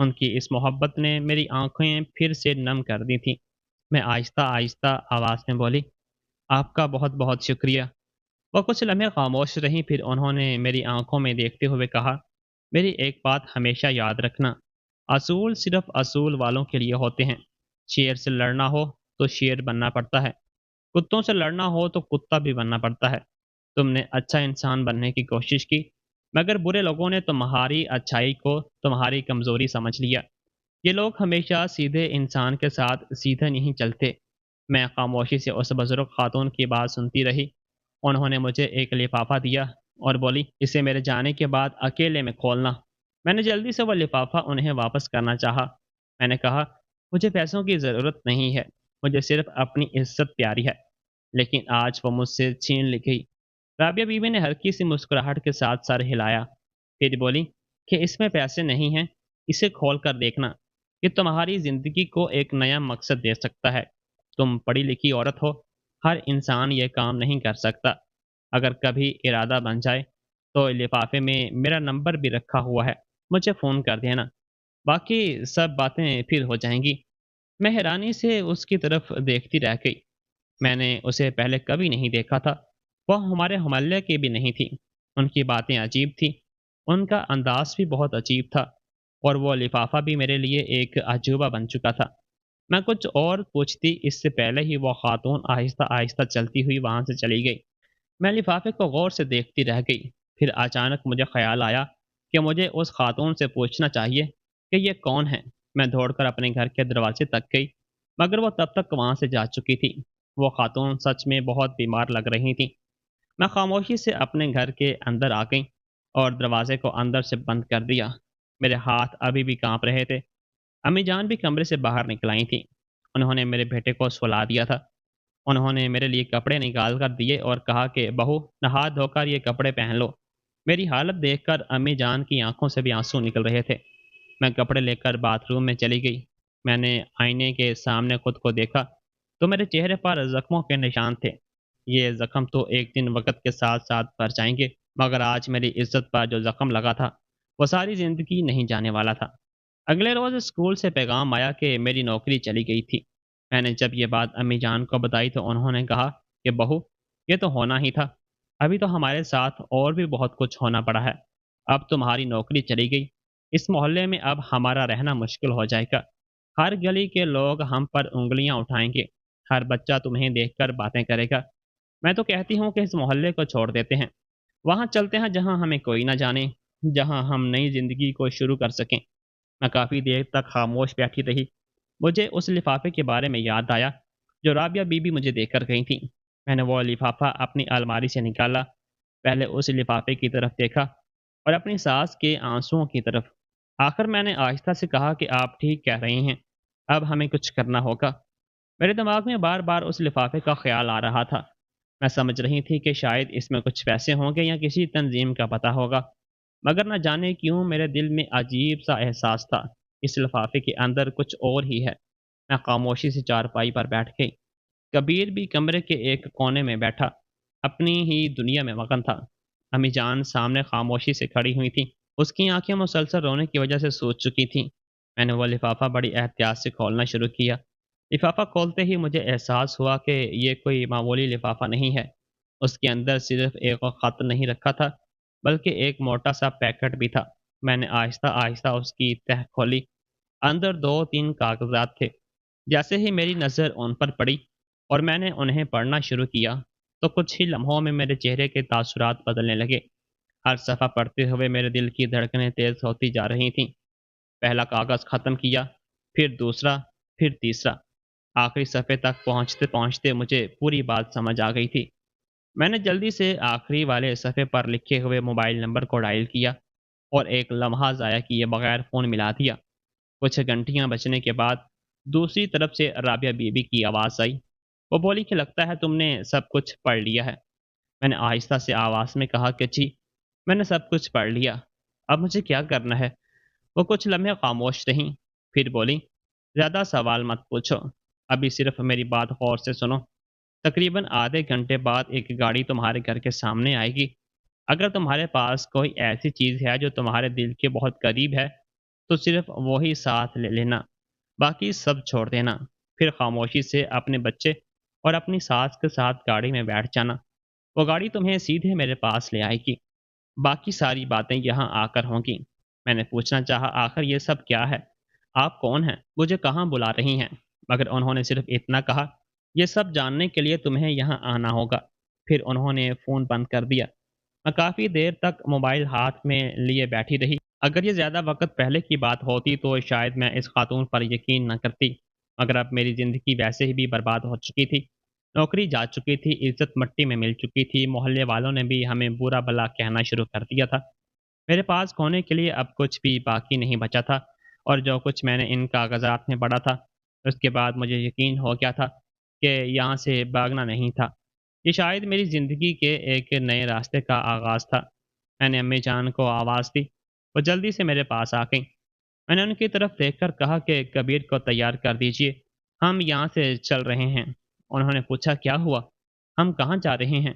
ان کی اس محبت نے میری آنکھیں پھر سے نم کر دی تھیں۔ میں آہستہ آہستہ آواز میں بولی، آپ کا بہت بہت شکریہ۔ وہ کچھ لمحے خاموش رہیں، پھر انہوں نے میری آنکھوں میں دیکھتے ہوئے کہا، میری ایک بات ہمیشہ یاد رکھنا، اصول صرف اصول والوں کے لیے ہوتے ہیں۔ شیر سے لڑنا ہو تو شیر بننا پڑتا ہے، کتوں سے لڑنا ہو تو کتا بھی بننا پڑتا ہے۔ تم نے اچھا انسان بننے کی کوشش کی، مگر برے لوگوں نے تمہاری اچھائی کو تمہاری کمزوری سمجھ لیا۔ یہ لوگ ہمیشہ سیدھے انسان کے ساتھ سیدھے نہیں چلتے۔ میں خاموشی سے اس بزرگ خاتون کی بات سنتی رہی۔ انہوں نے مجھے ایک لفافہ دیا اور بولی، اسے میرے جانے کے بعد اکیلے میں کھولنا۔ میں نے جلدی سے وہ لفافہ انہیں واپس کرنا چاہا۔ میں نے کہا، مجھے پیسوں کی ضرورت نہیں ہے، مجھے صرف اپنی عزت پیاری ہے۔ لیکن آج وہ مجھ سے چھین لی گئی۔ رابعہ بیوی نے ہلکی سی مسکراہٹ کے ساتھ سر ہلایا، پھر بولی کہ اس میں پیسے نہیں ہیں، اسے کھول کر دیکھنا، یہ تمہاری زندگی کو ایک نیا مقصد دے سکتا ہے۔ تم پڑھی لکھی عورت ہو، ہر انسان یہ کام نہیں کر سکتا۔ اگر کبھی ارادہ بن جائے تو لفافے میں میرا نمبر بھی رکھا ہوا ہے، مجھے فون کر دینا، باقی سب باتیں پھر ہو جائیں گی۔ میں حیرانی سے اس کی طرف دیکھتی رہ گئی۔ میں نے اسے پہلے کبھی نہیں دیکھا تھا۔ وہ ہمارے محلے کی بھی نہیں تھی۔ ان کی باتیں عجیب تھیں، ان کا انداز بھی بہت عجیب تھا، اور وہ لفافہ بھی میرے لیے ایک عجوبہ بن چکا تھا۔ میں کچھ اور پوچھتی اس سے پہلے ہی وہ خاتون آہستہ آہستہ چلتی ہوئی وہاں سے چلی گئی۔ میں لفافے کو غور سے دیکھتی رہ گئی۔ پھر اچانک مجھے خیال آیا کہ مجھے اس خاتون سے پوچھنا چاہیے کہ یہ کون ہے۔ میں دوڑ کر اپنے گھر کے دروازے تک گئی، مگر وہ تب تک وہاں سے جا چکی تھی۔ وہ خاتون سچ میں بہت بیمار لگ رہی تھی۔ میں خاموشی سے اپنے گھر کے اندر آ گئی اور دروازے کو اندر سے بند کر دیا۔ میرے ہاتھ ابھی بھی کانپ رہے تھے۔ امی جان بھی کمرے سے باہر نکل آئی تھیں۔ انہوں نے میرے بیٹے کو سلا دیا تھا۔ انہوں نے میرے لیے کپڑے نکال کر دیے اور کہا کہ بہو، نہا دھو کر یہ کپڑے پہن لو۔ میری حالت دیکھ کر امی جان کی آنکھوں سے بھی آنسو نکل رہے تھے۔ میں کپڑے لے کر باتھ روم میں چلی گئی۔ میں نے آئینے کے سامنے خود کو دیکھا تو میرے چہرے پر زخموں کے نشان تھے۔ یہ زخم تو ایک دن وقت کے ساتھ ساتھ بھر جائیں گے، مگر آج میری عزت پر جو زخم لگا تھا وہ ساری زندگی نہیں جانے والا تھا۔ اگلے روز اسکول سے پیغام آیا کہ میری نوکری چلی گئی تھی۔ میں نے جب یہ بات امی جان کو بتائی تو انہوں نے کہا کہ بہو، یہ تو ہونا ہی تھا، ابھی تو ہمارے ساتھ اور بھی بہت کچھ ہونا پڑا ہے۔ اب تمہاری نوکری چلی گئی، اس محلے میں اب ہمارا رہنا مشکل ہو جائے گا۔ ہر گلی کے لوگ ہم پر انگلیاں اٹھائیں گے، ہر بچہ تمہیں دیکھ کر باتیں کرے گا۔ میں تو کہتی ہوں کہ اس محلے کو چھوڑ دیتے ہیں، وہاں چلتے ہیں جہاں ہمیں کوئی نہ جانے، جہاں ہم نئی زندگی کو شروع کر سکیں۔ میں کافی دیر تک خاموش بیٹھی رہی۔ مجھے اس لفافے کے بارے میں یاد آیا جو رابعہ بی بی مجھے دے کر گئی تھیں۔ میں نے وہ لفافہ اپنی الماری سے نکالا، پہلے اس لفافے کی طرف دیکھا اور اپنی ساس کے آنسوؤں کی طرف۔ آخر میں نے آہستہ سے کہا کہ آپ ٹھیک کہہ رہی ہیں، اب ہمیں کچھ کرنا ہوگا۔ میرے دماغ میں بار بار اس لفافے کا خیال آ رہا تھا۔ میں سمجھ رہی تھی کہ شاید اس میں کچھ پیسے ہوں گے یا کسی تنظیم کا پتہ ہوگا، مگر نہ جانے کیوں میرے دل میں عجیب سا احساس تھا، اس لفافے کے اندر کچھ اور ہی ہے۔ میں خاموشی سے چارپائی پر بیٹھ گئی۔ کبیر بھی کمرے کے ایک کونے میں بیٹھا اپنی ہی دنیا میں مگن تھا۔ امی جان سامنے خاموشی سے کھڑی ہوئی تھی، اس کی آنکھیں مسلسل رونے کی وجہ سے سوج چکی تھیں۔ میں نے وہ لفافہ بڑی احتیاط سے کھولنا شروع کیا۔ لفافہ کھولتے ہی مجھے احساس ہوا کہ یہ کوئی معمولی لفافہ نہیں ہے۔ اس کے اندر صرف ایک خط نہیں رکھا تھا، بلکہ ایک موٹا سا پیکٹ بھی تھا۔ میں نے آہستہ آہستہ اس کی تہ کھولی۔ اندر دو تین کاغذات تھے۔ جیسے ہی میری نظر ان پر پڑی اور میں نے انہیں پڑھنا شروع کیا تو کچھ ہی لمحوں میں میرے چہرے کے تاثرات بدلنے لگے۔ ہر صفحہ پڑھتے ہوئے میرے دل کی دھڑکنیں تیز ہوتی جا رہی تھیں۔ پہلا کاغذ ختم کیا، پھر دوسرا، پھر تیسرا۔ آخری صفحے تک پہنچتے پہنچتے مجھے پوری بات سمجھ آ گئی تھی۔ میں نے جلدی سے آخری والے صفحے پر لکھے ہوئے موبائل نمبر کو ڈائل کیا اور ایک لمحہ ضائع کیے بغیر فون ملا دیا۔ کچھ گھنٹیاں بجنے کے بعد دوسری طرف سے رابعہ بی بی کی آواز آئی۔ وہ بولی کہ لگتا ہے تم نے سب کچھ پڑھ لیا ہے۔ میں نے آہستہ سے آواز میں کہا کہ جی، میں نے سب کچھ پڑھ لیا، اب مجھے کیا کرنا ہے؟ وہ کچھ لمحے خاموش رہیں، پھر بولی، زیادہ سوال مت پوچھو، ابھی صرف میری بات غور سے سنو۔ تقریباً آدھے گھنٹے بعد ایک گاڑی تمہارے گھر کے سامنے آئے گی۔ اگر تمہارے پاس کوئی ایسی چیز ہے جو تمہارے دل کے بہت قریب ہے تو صرف وہی ساتھ لے لینا، باقی سب چھوڑ دینا۔ پھر خاموشی سے اپنے بچے اور اپنی ساس کے ساتھ گاڑی میں بیٹھ جانا۔ وہ گاڑی تمہیں سیدھے میرے پاس لے آئے گی، باقی ساری باتیں یہاں آ کر ہوں گی۔ میں نے پوچھنا چاہا، آخر یہ سب کیا ہے؟ آپ کون ہیں؟ مجھے کہاں بلا رہی ہیں؟ مگر انہوں نے صرف اتنا کہا، یہ سب جاننے کے لیے تمہیں یہاں آنا ہوگا۔ پھر انہوں نے فون بند کر دیا۔ میں کافی دیر تک موبائل ہاتھ میں لیے بیٹھی رہی۔ اگر یہ زیادہ وقت پہلے کی بات ہوتی تو شاید میں اس خاتون پر یقین نہ کرتی، مگر اب میری زندگی ویسے ہی بھی برباد ہو چکی تھی۔ نوکری جا چکی تھی، عزت مٹی میں مل چکی تھی، محلے والوں نے بھی ہمیں برا بھلا کہنا شروع کر دیا تھا۔ میرے پاس کھونے کے لیے اب کچھ بھی باقی نہیں بچا تھا، اور جو کچھ میں نے ان کاغذات میں پڑھا تھا، اس کے بعد مجھے یقین ہو گیا تھا کہ یہاں سے بھاگنا نہیں تھا، یہ شاید میری زندگی کے ایک نئے راستے کا آغاز تھا۔ میں نے امی جان کو آواز دی، وہ جلدی سے میرے پاس آ گئیں۔ میں نے ان کی طرف دیکھ کر کہا کہ کبیر کو تیار کر دیجئے، ہم یہاں سے چل رہے ہیں۔ انہوں نے پوچھا، کیا ہوا؟ ہم کہاں جا رہے ہیں؟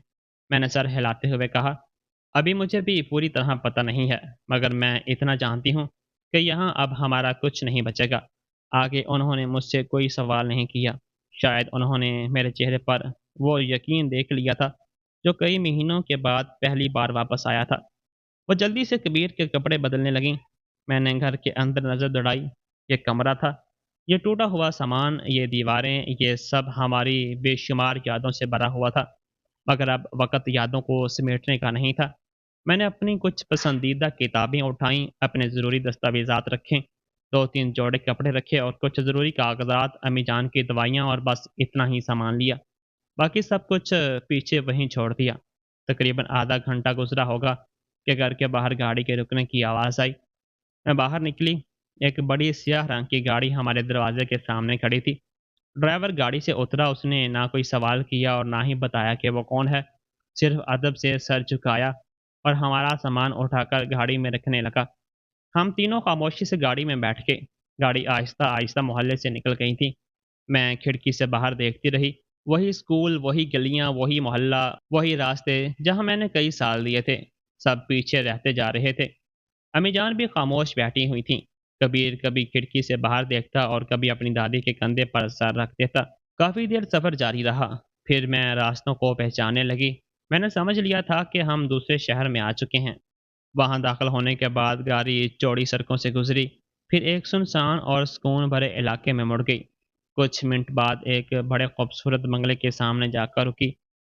میں نے سر ہلاتے ہوئے کہا، ابھی مجھے بھی پوری طرح پتہ نہیں ہے، مگر میں اتنا جانتی ہوں کہ یہاں اب ہمارا کچھ نہیں بچے گا۔ آگے انہوں نے مجھ سے کوئی سوال نہیں کیا۔ شاید انہوں نے میرے چہرے پر وہ یقین دیکھ لیا تھا جو کئی مہینوں کے بعد پہلی بار واپس آیا تھا۔ وہ جلدی سے کبیر کے کپڑے بدلنے لگیں۔ میں نے گھر کے اندر نظر دوڑائی۔ یہ کمرہ تھا، یہ ٹوٹا ہوا سامان، یہ دیواریں، یہ سب ہماری بے شمار یادوں سے بھرا ہوا تھا، مگر اب وقت یادوں کو سمیٹنے کا نہیں تھا۔ میں نے اپنی کچھ پسندیدہ کتابیں اٹھائیں، اپنے ضروری دستاویزات رکھیں، دو تین جوڑے کپڑے رکھے اور کچھ ضروری کاغذات، امی جان کی دوائیاں، اور بس اتنا ہی سامان لیا۔ باقی سب کچھ پیچھے وہیں چھوڑ دیا۔ تقریباً آدھا گھنٹہ گزرا ہوگا کہ گھر کے باہر گاڑی کے رکنے کی آواز آئی۔ میں باہر نکلی۔ ایک بڑی سیاہ رنگ کی گاڑی ہمارے دروازے کے سامنے کھڑی تھی۔ ڈرائیور گاڑی سے اترا، اس نے نہ کوئی سوال کیا اور نہ ہی بتایا کہ وہ کون ہے، صرف ادب سے سر جھکایا اور ہمارا سامان اٹھا کر گاڑی میں رکھنے لگا۔ ہم تینوں خاموشی سے گاڑی میں بیٹھ گئے۔ گاڑی آہستہ آہستہ محلے سے نکل گئی تھی۔ میں کھڑکی سے باہر دیکھتی رہی۔ وہی اسکول، وہی گلیاں، وہی محلہ، وہی راستے جہاں میں نے کئی سال دیے تھے، سب پیچھے رہتے جا رہے تھے۔ امی جان بھی خاموش بیٹھی ہوئی تھیں۔ کبیر کبھی کھڑکی سے باہر دیکھتا اور کبھی اپنی دادی کے کندھے پر سر رکھ دیتا۔ کافی دیر سفر جاری رہا، پھر میں راستوں کو پہچاننے لگی۔ میں نے سمجھ لیا تھا کہ ہم دوسرے شہر میں آ چکے ہیں۔ وہاں داخل ہونے کے بعد گاڑی چوڑی سڑکوں سے گزری، پھر ایک سنسان اور سکون بھرے علاقے میں مڑ گئی۔ کچھ منٹ بعد ایک بڑے خوبصورت بنگلے کے سامنے جا کر رکی۔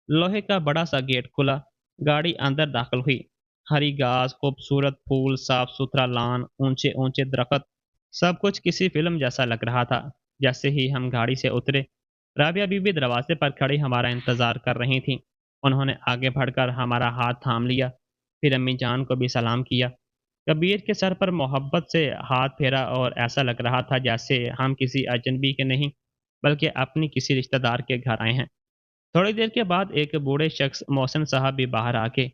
لوہے کا بڑا سا گیٹ کھلا، گاڑی اندر داخل ہوئی۔ ہری گھاس، خوبصورت پھول، صاف ستھرا لان، اونچے اونچے درخت، سب کچھ کسی فلم جیسا لگ رہا تھا۔ جیسے ہی ہم گاڑی سے اترے، رابعہ بی بی دروازے پر کھڑی ہمارا انتظار کر رہی تھیں۔ انہوں نے آگے بڑھ کر ہمارا ہاتھ تھام لیا، پھر امی جان کو بھی سلام کیا۔ کبیر کے سر پر محبت سے ہاتھ پھیرا اور ایسا لگ رہا تھا جیسے ہم کسی اجنبی کے نہیں بلکہ اپنی کسی رشتہ دار کے گھر آئے ہیں۔ تھوڑی دیر کے بعد ایک بوڑھے شخص محسن صاحب بھی باہر آ کے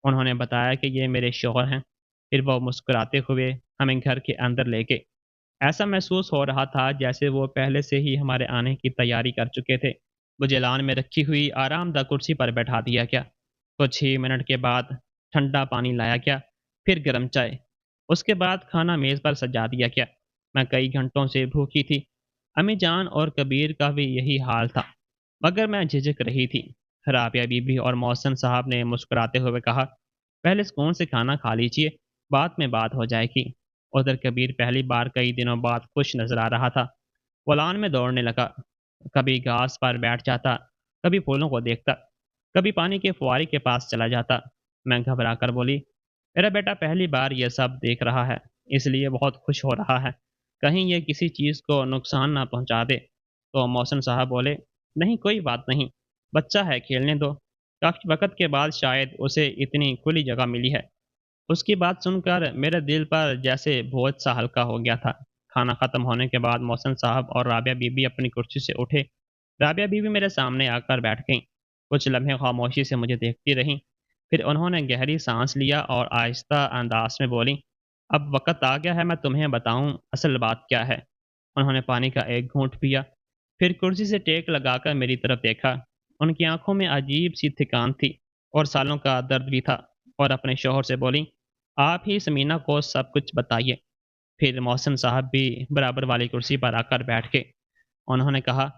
انہوں نے بتایا کہ یہ میرے شوہر ہیں۔ پھر وہ مسکراتے ہوئے ہمیں گھر کے اندر لے گئے۔ ایسا محسوس ہو رہا تھا جیسے وہ پہلے سے ہی ہمارے آنے کی تیاری کر چکے تھے۔ مجھے لان میں رکھی ہوئی آرام دہ کرسی پر بیٹھا دیا گیا۔ کچھ ہی منٹ کے بعد ٹھنڈا پانی لایا گیا، پھر گرم چائے۔ اس کے بعد کھانا میز پر سجا دیا گیا۔ میں کئی گھنٹوں سے بھوکی تھی۔ امی جان اور کبیر کا بھی یہی حال تھا، مگر میں جھجک رہی تھی۔ رابعہ بی بی اور محسن صاحب نے مسکراتے ہوئے کہا، پہلے سکون سے کھانا کھا لیجیے، بعد میں بات ہو جائے گی۔ ادھر کبیر پہلی بار کئی دنوں بعد خوش نظر آ رہا تھا۔ وہ لان میں دوڑنے لگا، کبھی گھاس پر بیٹھ جاتا، کبھی پھولوں کو دیکھتا، کبھی پانی کے فوارے کے پاس چلا جاتا۔ میں گھبرا کر بولی، میرا بیٹا پہلی بار یہ سب دیکھ رہا ہے، اس لیے بہت خوش ہو رہا ہے، کہیں یہ کسی چیز کو نقصان نہ پہنچا دے۔ تو محسن صاحب بولے، نہیں کوئی بات نہیں، بچہ ہے، کھیلنے دو۔ کافی وقت کے بعد شاید اسے اتنی کھلی جگہ ملی ہے۔ اس کی بات سن کر میرے دل پر جیسے بوجھ سا ہلکا ہو گیا تھا۔ کھانا ختم ہونے کے بعد محسن صاحب اور رابعہ بی بی اپنی کرسی سے اٹھے۔ رابعہ بی بی میرے سامنے آ کر بیٹھ گئیں۔ کچھ لمحے خاموشی سے مجھے دیکھتی رہیں، پھر انہوں نے گہری سانس لیا اور آہستہ انداز میں بولیں، اب وقت آ گیا ہے میں تمہیں بتاؤں اصل بات کیا ہے۔ انہوں نے پانی کا ایک گھونٹ پیا، پھر کرسی سے ٹیک لگا کر میری طرف دیکھا۔ ان کی آنکھوں میں عجیب سی تھکان تھی اور سالوں کا درد بھی تھا، اور اپنے شوہر سے بولیں، آپ ہی سمینہ کو سب کچھ بتائیے۔ پھر محسن صاحب بھی برابر والی کرسی پر آ کر بیٹھ گئے۔ انہوں نے کہا،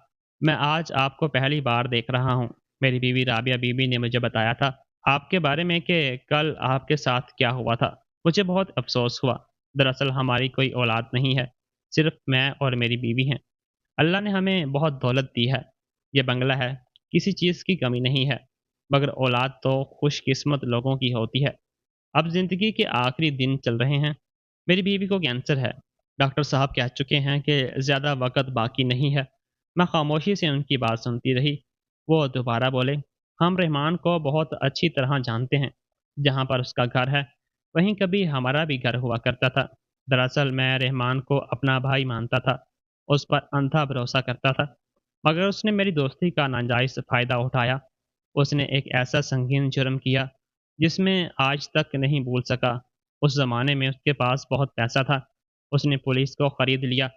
میں آج آپ کو پہلی بار دیکھ رہا ہوں۔ میری بیوی رابعہ بی بی نے مجھے بتایا تھا آپ کے بارے میں کہ کل آپ کے ساتھ کیا ہوا تھا۔ مجھے بہت افسوس ہوا۔ دراصل ہماری کوئی اولاد نہیں ہے، صرف میں اور میری بیوی ہیں۔ اللہ نے ہمیں بہت دولت دی ہے، یہ بنگلہ ہے، کسی چیز کی کمی نہیں ہے، مگر اولاد تو خوش قسمت لوگوں کی ہوتی ہے۔ اب زندگی کے آخری دن چل رہے ہیں۔ میری بیوی کو کینسر ہے، ڈاکٹر صاحب کہہ چکے ہیں کہ زیادہ وقت باقی نہیں ہے۔ میں خاموشی سے ان کی بات سنتی رہی۔ وہ دوبارہ بولے، ہم رحمان کو بہت اچھی طرح جانتے ہیں۔ جہاں پر اس کا گھر ہے وہیں کبھی ہمارا بھی گھر ہوا کرتا تھا۔ دراصل میں رحمان کو اپنا بھائی مانتا تھا، اس پر اندھا بھروسہ کرتا تھا، مگر اس نے میری دوستی کا ناجائز فائدہ اٹھایا۔ اس نے ایک ایسا سنگین جرم کیا جس میں آج تک نہیں بھول سکا۔ اس زمانے میں اس کے پاس بہت پیسہ تھا۔ اس نے پولیس کو خرید لیا،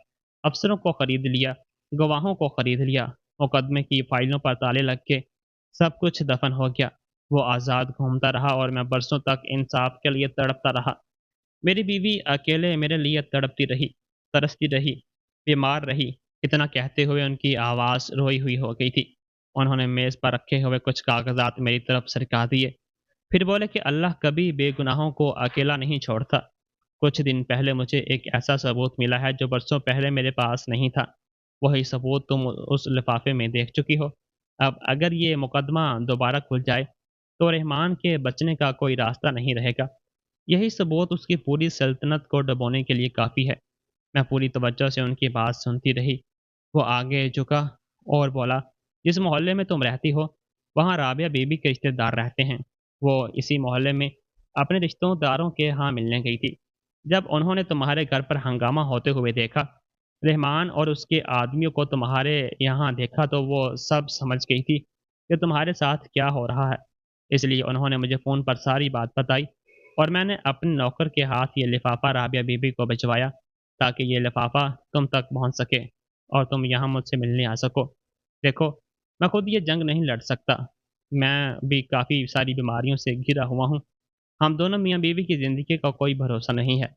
افسروں کو خرید لیا، گواہوں کو خرید لیا، مقدمے کی فائلوں پر تالے لگ کے سب کچھ دفن ہو گیا۔ وہ آزاد گھومتا رہا اور میں برسوں تک انصاف کے لیے تڑپتا رہا۔ میری بیوی اکیلے میرے لیے تڑپتی رہی، ترستی رہی، بیمار رہی۔ اتنا کہتے ہوئے ان کی آواز روئی ہوئی ہو گئی تھی۔ انہوں نے میز پر رکھے ہوئے کچھ کاغذات میری طرف سرکا دیے، پھر بولے کہ اللہ کبھی بے گناہوں کو اکیلا نہیں چھوڑتا۔ کچھ دن پہلے مجھے ایک ایسا ثبوت ملا ہے جو برسوں پہلے میرے پاس نہیں تھا۔ وہی ثبوت تم اس لفافے میں دیکھ چکی ہو۔ اب اگر یہ مقدمہ دوبارہ کھل جائے تو رحمان کے بچنے کا کوئی راستہ نہیں رہے گا۔ یہی ثبوت اس کی پوری سلطنت کو ڈبونے کے لیے کافی ہے۔ میں پوری توجہ سے ان کی بات سنتی رہی۔ وہ آگے جھکا اور بولا، جس محلے میں تم رہتی ہو وہاں رابعہ بی بی کے رشتہ دار رہتے ہیں۔ وہ اسی محلے میں اپنے رشتوں داروں کے ہاں ملنے گئی تھی۔ جب انہوں نے تمہارے گھر پر ہنگامہ ہوتے ہوئے دیکھا، رحمان اور اس کے آدمیوں کو تمہارے یہاں دیکھا، تو وہ سب سمجھ گئی تھی کہ تمہارے ساتھ کیا ہو رہا ہے۔ اس لیے انہوں نے مجھے فون پر ساری بات بتائی اور میں نے اپنے نوکر کے ہاتھ یہ لفافہ رابعہ بی بی کو بھجوایا تاکہ یہ لفافہ تم تک پہنچ سکے اور تم یہاں مجھ سے ملنے آ سکو۔ دیکھو، میں خود یہ جنگ نہیں لڑ سکتا، میں بھی کافی ساری بیماریوں سے گھرا ہوا ہوں۔ ہم دونوں میاں بیوی کی زندگی کا کوئی بھروسہ نہیں ہے،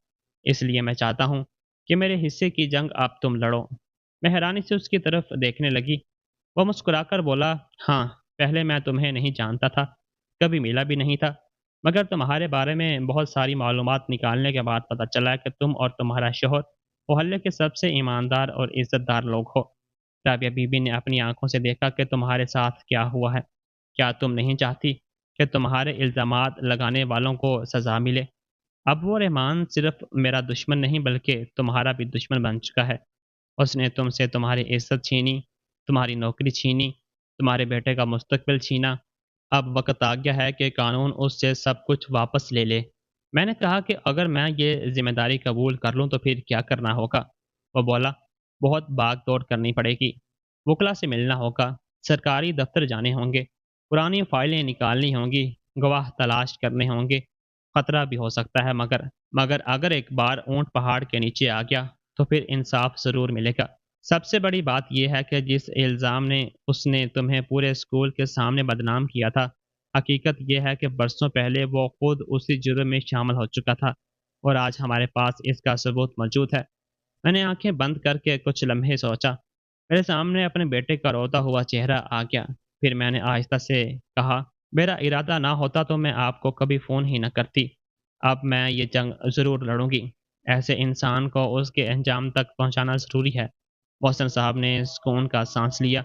اس لیے میں چاہتا ہوں کہ میرے حصے کی جنگ اب تم لڑو۔ میں حیرانی سے اس کی طرف دیکھنے لگی۔ وہ مسکرا کر بولا، ہاں، پہلے میں تمہیں نہیں جانتا تھا، کبھی ملا بھی نہیں تھا، مگر تمہارے بارے میں بہت ساری معلومات نکالنے کے بعد پتہ چلا کہ تم اور تمہارا شوہر محلے کے سب سے ایماندار اور عزت دار لوگ ہو۔ رابعہ بی بی نے اپنی آنکھوں سے دیکھا کہ تمہارے ساتھ کیا ہوا ہے۔ کیا تم نہیں چاہتی کہ تمہارے الزامات لگانے والوں کو سزا ملے؟ اب وہ رحمان صرف میرا دشمن نہیں بلکہ تمہارا بھی دشمن بن چکا ہے۔ اس نے تم سے تمہاری عزت چھینی، تمہاری نوکری چھینی، تمہارے بیٹے کا مستقبل چھینا۔ اب وقت آ گیا ہے کہ قانون اس سے سب کچھ واپس لے لے۔ میں نے کہا کہ اگر میں یہ ذمہ داری قبول کر لوں تو پھر کیا کرنا ہوگا؟ وہ بولا، بہت بھاگ دوڑ کرنی پڑے گی، وکلا سے ملنا ہوگا، سرکاری دفتر جانے ہوں گے، پرانی فائلیں نکالنی ہوں گی، گواہ تلاش کرنے ہوں گے۔ خطرہ بھی ہو سکتا ہے، مگر اگر ایک بار اونٹ پہاڑ کے نیچے آ گیا تو پھر انصاف ضرور ملے گا۔ سب سے بڑی بات یہ ہے کہ جس الزام نے اس نے تمہیں پورے اسکول کے سامنے بدنام کیا تھا، حقیقت یہ ہے کہ برسوں پہلے وہ خود اسی جرم میں شامل ہو چکا تھا اور آج ہمارے پاس اس کا ثبوت موجود ہے۔ میں نے آنکھیں بند کر کے کچھ لمحے سوچا۔ میرے سامنے اپنے بیٹے کا روتا ہوا چہرہ آ گیا۔ پھر میں نے آہستہ سے کہا، میرا ارادہ نہ ہوتا تو میں آپ کو کبھی فون ہی نہ کرتی۔ اب میں یہ جنگ ضرور لڑوں گی۔ ایسے انسان کو اس کے انجام تک پہنچانا ضروری ہے۔ محسن صاحب نے سکون کا سانس لیا۔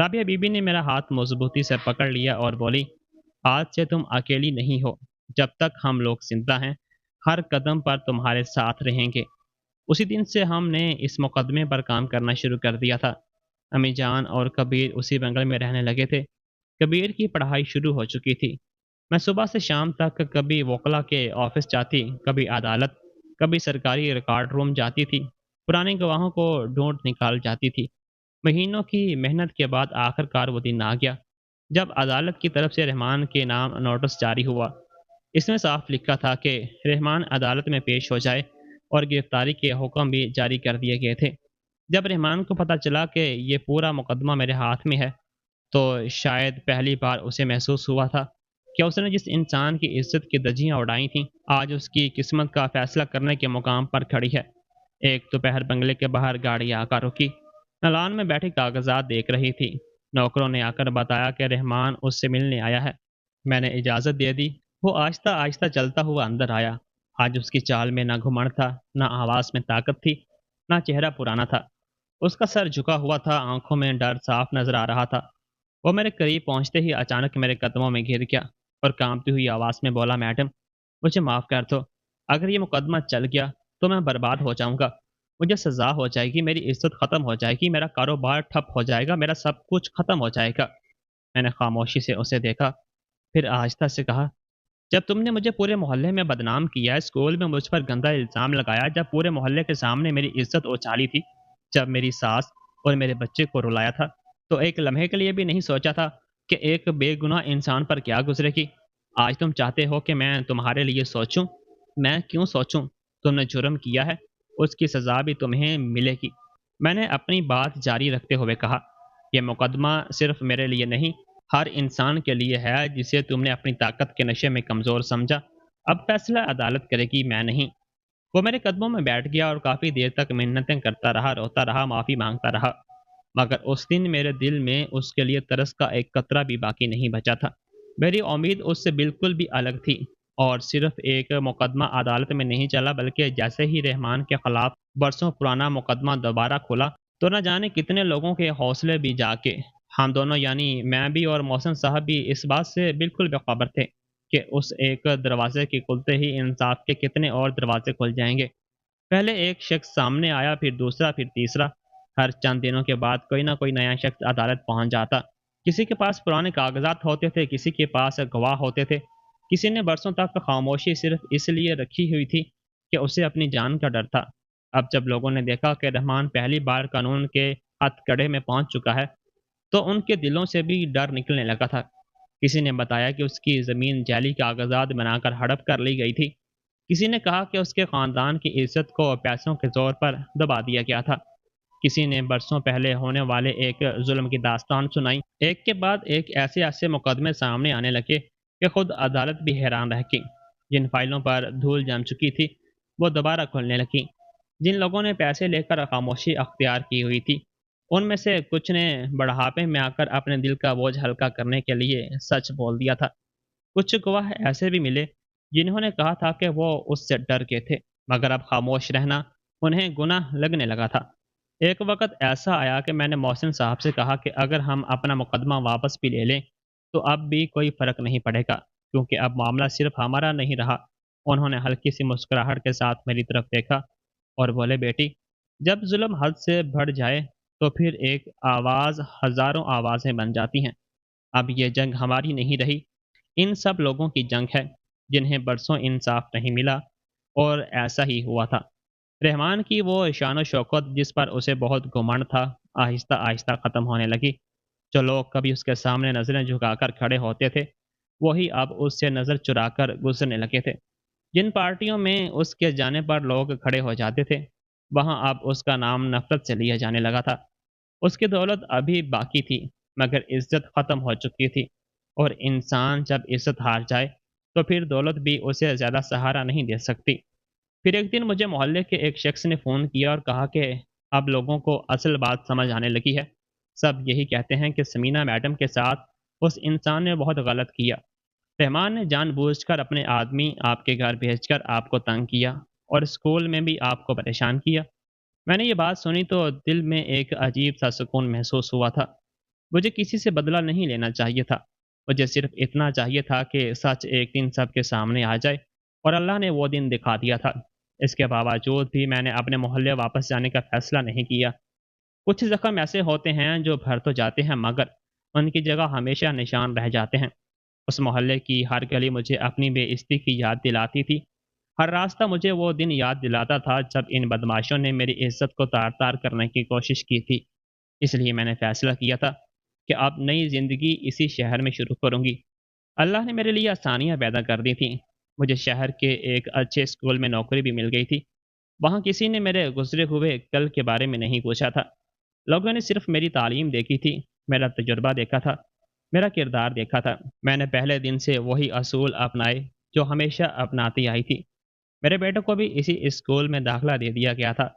رابعہ بی بی نے میرا ہاتھ مضبوطی سے پکڑ لیا اور بولی، آج سے تم اکیلی نہیں ہو۔ جب تک ہم لوگ زندہ ہیں ہر قدم پر تمہارے ساتھ رہیں گے۔ اسی دن سے ہم نے اس مقدمے پر کام کرنا شروع کر دیا تھا۔ امی جان اور کبیر اسی بنگلے میں رہنے لگے تھے۔ کبیر کی پڑھائی شروع ہو چکی تھی۔ میں صبح سے شام تک کبھی وکلا کے آفس جاتی، کبھی عدالت، کبھی سرکاری ریکارڈ روم جاتی تھی، پرانے گواہوں کو ڈھونڈ نکال جاتی تھی۔ مہینوں کی محنت کے بعد آخر کار وہ دن آ گیا جب عدالت کی طرف سے رحمان کے نام نوٹس جاری ہوا۔ اس میں صاف لکھا تھا کہ رحمان عدالت میں پیش ہو جائے اور گرفتاری کے حکم بھی جاری کر دیے گئے تھے۔ جب رحمان کو پتہ چلا کہ یہ پورا مقدمہ میرے ہاتھ میں ہے تو شاید پہلی بار اسے محسوس ہوا تھا کہ اس نے جس انسان کی عزت کی دھجیاں اڑائی تھیں آج اس کی قسمت کا فیصلہ کرنے کے مقام پر کھڑی ہے۔ ایک دوپہر بنگلے کے باہر گاڑی آ کر رکی۔ نلان میں بیٹھی کاغذات دیکھ رہی تھی۔ نوکروں نے آ کر بتایا کہ رحمان اس سے ملنے آیا ہے۔ میں نے اجازت دے دی۔ وہ آہستہ آہستہ چلتا ہوا اندر آیا۔ آج اس کی چال میں نہ گھمنڈ تھا، نہ آواز میں طاقت تھی، نہ چہرہ پرانا تھا۔ اس کا سر جھکا ہوا تھا، آنکھوں میں ڈر صاف نظر آ رہا تھا۔ وہ میرے قریب پہنچتے ہی اچانک میرے قدموں میں گر گیا اور کانپتی ہوئی آواز میں بولا، میڈم، مجھے معاف کر دو۔ اگر یہ مقدمہ چل گیا تو میں برباد ہو جاؤں گا۔ مجھے سزا ہو جائے گی، میری عزت ختم ہو جائے گی، میرا کاروبار ٹھپ ہو جائے گا، میرا سب کچھ ختم ہو جائے گا۔ میں نے خاموشی سے اسے دیکھا، پھر آہستہ سے کہا، جب تم نے مجھے پورے محلے میں بدنام کیا، اسکول میں مجھ پر گندا الزام لگایا، جب پورے محلے کے سامنے میری عزت اچھالی تھی، جب میری ساس اور میرے بچے کو رلایا تھا، تو ایک لمحے کے لیے بھی نہیں سوچا تھا کہ ایک بے گناہ انسان پر کیا گزرے گی۔ آج تم چاہتے ہو کہ میں تمہارے لیے سوچوں؟ میں کیوں سوچوں؟ تم نے جرم کیا ہے، اس کی سزا بھی تمہیں ملے گی۔ میں نے اپنی بات جاری رکھتے ہوئے کہا، یہ مقدمہ صرف میرے لیے نہیں، ہر انسان کے لیے ہے جسے تم نے اپنی طاقت کے نشے میں کمزور سمجھا۔ اب فیصلہ عدالت کرے گی، میں نہیں۔ وہ میرے قدموں میں بیٹھ گیا اور کافی دیر تک منتیں کرتا رہا، روتا رہا، معافی مانگتا رہا، مگر اس دن میرے دل میں اس کے لیے ترس کا ایک قطرہ بھی باقی نہیں بچا تھا۔ میری امید اس سے بالکل بھی الگ تھی، اور صرف ایک مقدمہ عدالت میں نہیں چلا، بلکہ جیسے ہی رحمان کے خلاف برسوں پرانا مقدمہ دوبارہ کھلا تو نہ جانے کتنے لوگوں کے حوصلے بھی جا کے ہم دونوں، یعنی میں بھی اور محسن صاحب بھی، اس بات سے بالکل بے خبر تھے کہ اس ایک دروازے کے کھلتے ہی انصاف کے کتنے اور دروازے کھل جائیں گے۔ پہلے ایک شخص سامنے آیا، پھر دوسرا، پھر تیسرا۔ ہر چند دنوں کے بعد کوئی نہ کوئی نیا شخص عدالت پہنچ جاتا۔ کسی کے پاس پرانے کاغذات ہوتے تھے، کسی کے پاس گواہ ہوتے تھے، کسی نے برسوں تک خاموشی صرف اس لیے رکھی ہوئی تھی کہ اسے اپنی جان کا ڈر تھا۔ اب جب لوگوں نے دیکھا کہ رحمان پہلی بار قانون کے ہتھ کڑے میں پہنچ چکا ہے، تو ان کے دلوں سے بھی ڈر نکلنے لگا تھا۔ کسی نے بتایا کہ اس کی زمین جعلی کاغذات بنا کر ہڑپ کر لی گئی تھی۔ کسی نے کہا کہ اس کے خاندان کی عزت کو پیسوں کے زور پر دبا دیا گیا تھا۔ کسی نے برسوں پہلے ہونے والے ایک ظلم کی داستان سنائی۔ ایک کے بعد ایک ایسے ایسے مقدمے سامنے آنے لگے کہ خود عدالت بھی حیران رہ گئی۔ جن فائلوں پر دھول جم چکی تھی وہ دوبارہ کھلنے لگیں۔ جن لوگوں نے پیسے لے کر خاموشی اختیار کی ہوئی تھی، ان میں سے کچھ نے بڑھاپے میں آ کر اپنے دل کا بوجھ ہلکا کرنے کے لیے سچ بول دیا تھا۔ کچھ گواہ ایسے بھی ملے جنہوں نے کہا تھا کہ وہ اس سے ڈر گئے تھے، مگر اب خاموش رہنا انہیں گناہ لگنے لگا تھا۔ ایک وقت ایسا آیا کہ میں نے محسن صاحب سے کہا کہ اگر ہم اپنا مقدمہ واپس بھی لے لیں تو اب بھی کوئی فرق نہیں پڑے گا، کیونکہ اب معاملہ صرف ہمارا نہیں رہا۔ انہوں نے ہلکی سی مسکراہٹ کے ساتھ میری طرف دیکھا اور بولے، بیٹی، جب ظلم حد سے بڑھ جائے تو پھر ایک آواز ہزاروں آوازیں بن جاتی ہیں۔ اب یہ جنگ ہماری نہیں رہی، ان سب لوگوں کی جنگ ہے جنہیں برسوں انصاف نہیں ملا، اور ایسا ہی ہوا تھا۔ رحمان کی وہ شان و شوکت جس پر اسے بہت گھمنڈ تھا، آہستہ آہستہ ختم ہونے لگی۔ جو لوگ کبھی اس کے سامنے نظریں جھکا کر کھڑے ہوتے تھے، وہی اب اس سے نظر چرا کر گزرنے لگے تھے۔ جن پارٹیوں میں اس کے جانے پر لوگ کھڑے ہو جاتے تھے، وہاں اب اس کا نام نفرت سے لیا جانے لگا تھا۔ اس کی دولت ابھی باقی تھی، مگر عزت ختم ہو چکی تھی، اور انسان جب عزت ہار جائے تو پھر دولت بھی اسے زیادہ سہارا نہیں دے سکتی۔ پھر ایک دن مجھے محلے کے ایک شخص نے فون کیا اور کہا کہ اب لوگوں کو اصل بات سمجھ آنے لگی ہے۔ سب یہی کہتے ہیں کہ سمینا میڈم کے ساتھ اس انسان نے بہت غلط کیا۔ رحمان نے جان بوجھ کر اپنے آدمی آپ کے گھر بھیج کر آپ کو تنگ کیا، اور اسکول میں بھی آپ کو پریشان کیا۔ میں نے یہ بات سنی تو دل میں ایک عجیب سا سکون محسوس ہوا تھا۔ مجھے کسی سے بدلہ نہیں لینا چاہیے تھا، مجھے صرف اتنا چاہیے تھا کہ سچ ایک دن سب کے سامنے آ جائے، اور اللہ نے وہ دن دکھا دیا تھا۔ اس کے باوجود بھی میں نے اپنے محلے واپس جانے کا فیصلہ نہیں کیا۔ کچھ زخم ایسے ہوتے ہیں جو بھر تو جاتے ہیں، مگر ان کی جگہ ہمیشہ نشان رہ جاتے ہیں۔ اس محلے کی ہر گلی مجھے اپنی بے عزتی کی یاد دلاتی تھی۔ ہر راستہ مجھے وہ دن یاد دلاتا تھا جب ان بدماشوں نے میری عزت کو تار تار کرنے کی کوشش کی تھی۔ اس لیے میں نے فیصلہ کیا تھا کہ اب نئی زندگی اسی شہر میں شروع کروں گی۔ اللہ نے میرے لیے آسانیاں پیدا کر دی تھیں۔ مجھے شہر کے ایک اچھے اسکول میں نوکری بھی مل گئی تھی۔ وہاں کسی نے میرے گزرے ہوئے کل کے بارے میں نہیں پوچھا تھا۔ لوگوں نے صرف میری تعلیم دیکھی تھی، میرا تجربہ دیکھا تھا، میرا کردار دیکھا تھا۔ میں نے پہلے دن سے وہی اصول اپنائے جو ہمیشہ اپناتی آئی تھی۔ میرے بیٹے کو بھی اسی اسکول میں داخلہ دے دیا گیا تھا۔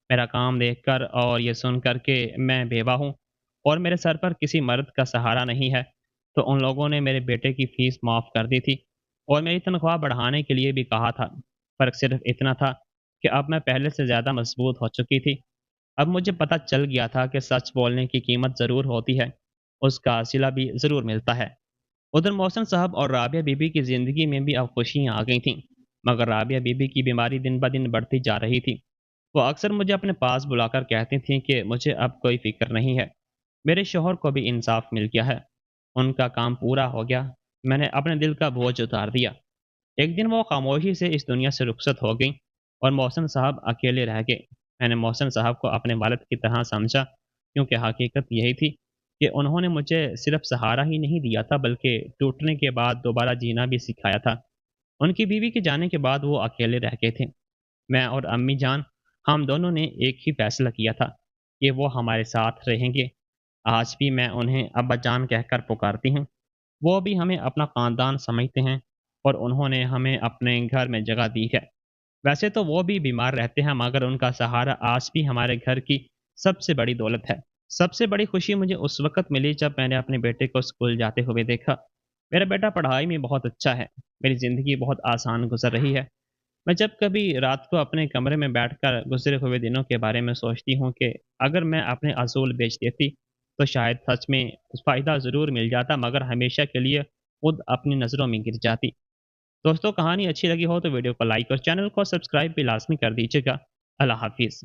میرا کام دیکھ کر اور یہ سن کر کہ میں بیوہ ہوں اور میرے سر پر کسی مرد کا سہارا نہیں ہے، تو ان لوگوں نے میرے بیٹے کی فیس معاف کر دی تھی اور میری تنخواہ بڑھانے کے لیے بھی کہا تھا۔ فرق صرف اتنا تھا کہ اب میں پہلے سے زیادہ مضبوط ہو چکی تھی۔ اب مجھے پتہ چل گیا تھا کہ سچ بولنے کی قیمت ضرور ہوتی ہے، اس کا صلہ بھی ضرور ملتا ہے۔ ادھر محسن صاحب اور رابعہ بی بی کی زندگی میں بھی اب خوشیاں آ گئی تھیں، مگر رابعہ بی بی کی بیماری دن بدن بڑھتی جا رہی تھی۔ وہ اکثر مجھے اپنے پاس بلا کر کہتی تھیں کہ مجھے اب کوئی فکر نہیں ہے، میرے شوہر کو بھی انصاف مل گیا ہے، ان کا کام پورا ہو گیا، میں نے اپنے دل کا بوجھ اتار دیا۔ ایک دن وہ خاموشی سے اس دنیا سے رخصت ہو گئیں اور محسن صاحب اکیلے رہ گئے۔ میں نے محسن صاحب کو اپنے والد کی طرح سمجھا، کیونکہ حقیقت یہی تھی کہ انہوں نے مجھے صرف سہارا ہی نہیں دیا تھا بلکہ ٹوٹنے کے بعد دوبارہ جینا بھی سکھایا تھا۔ ان کی بیوی کے جانے کے بعد وہ اکیلے رہ گئے تھے۔ میں اور امی جان، ہم دونوں نے ایک ہی فیصلہ کیا تھا کہ وہ ہمارے ساتھ رہیں گے۔ آج بھی میں انہیں ابا جان کہہ کر پکارتی ہوں۔ وہ بھی ہمیں اپنا خاندان سمجھتے ہیں اور انہوں نے ہمیں اپنے گھر میں جگہ دی ہے۔ ویسے تو وہ بھی بیمار رہتے ہیں مگر ان کا سہارا آج بھی ہمارے گھر کی سب سے بڑی دولت ہے۔ سب سے بڑی خوشی مجھے اس وقت ملی جب میں نے اپنے بیٹے کو اسکول جاتے ہوئے دیکھا۔ میرا بیٹا پڑھائی میں بہت اچھا ہے، میری زندگی بہت آسان گزر رہی ہے۔ میں جب کبھی رات کو اپنے کمرے میں بیٹھ کر گزرے ہوئے دنوں کے بارے میں سوچتی ہوں کہ اگر میں اپنے اصول بیچ دیتی تو شاید سچ میں فائدہ ضرور مل جاتا مگر ہمیشہ کے لیے خود اپنی نظروں میں گر جاتی۔ دوستوں، کہانی اچھی لگی ہو تو ویڈیو کو لائک اور چینل کو سبسکرائب بھی لازمی کر دیجیے گا۔ اللہ حافظ۔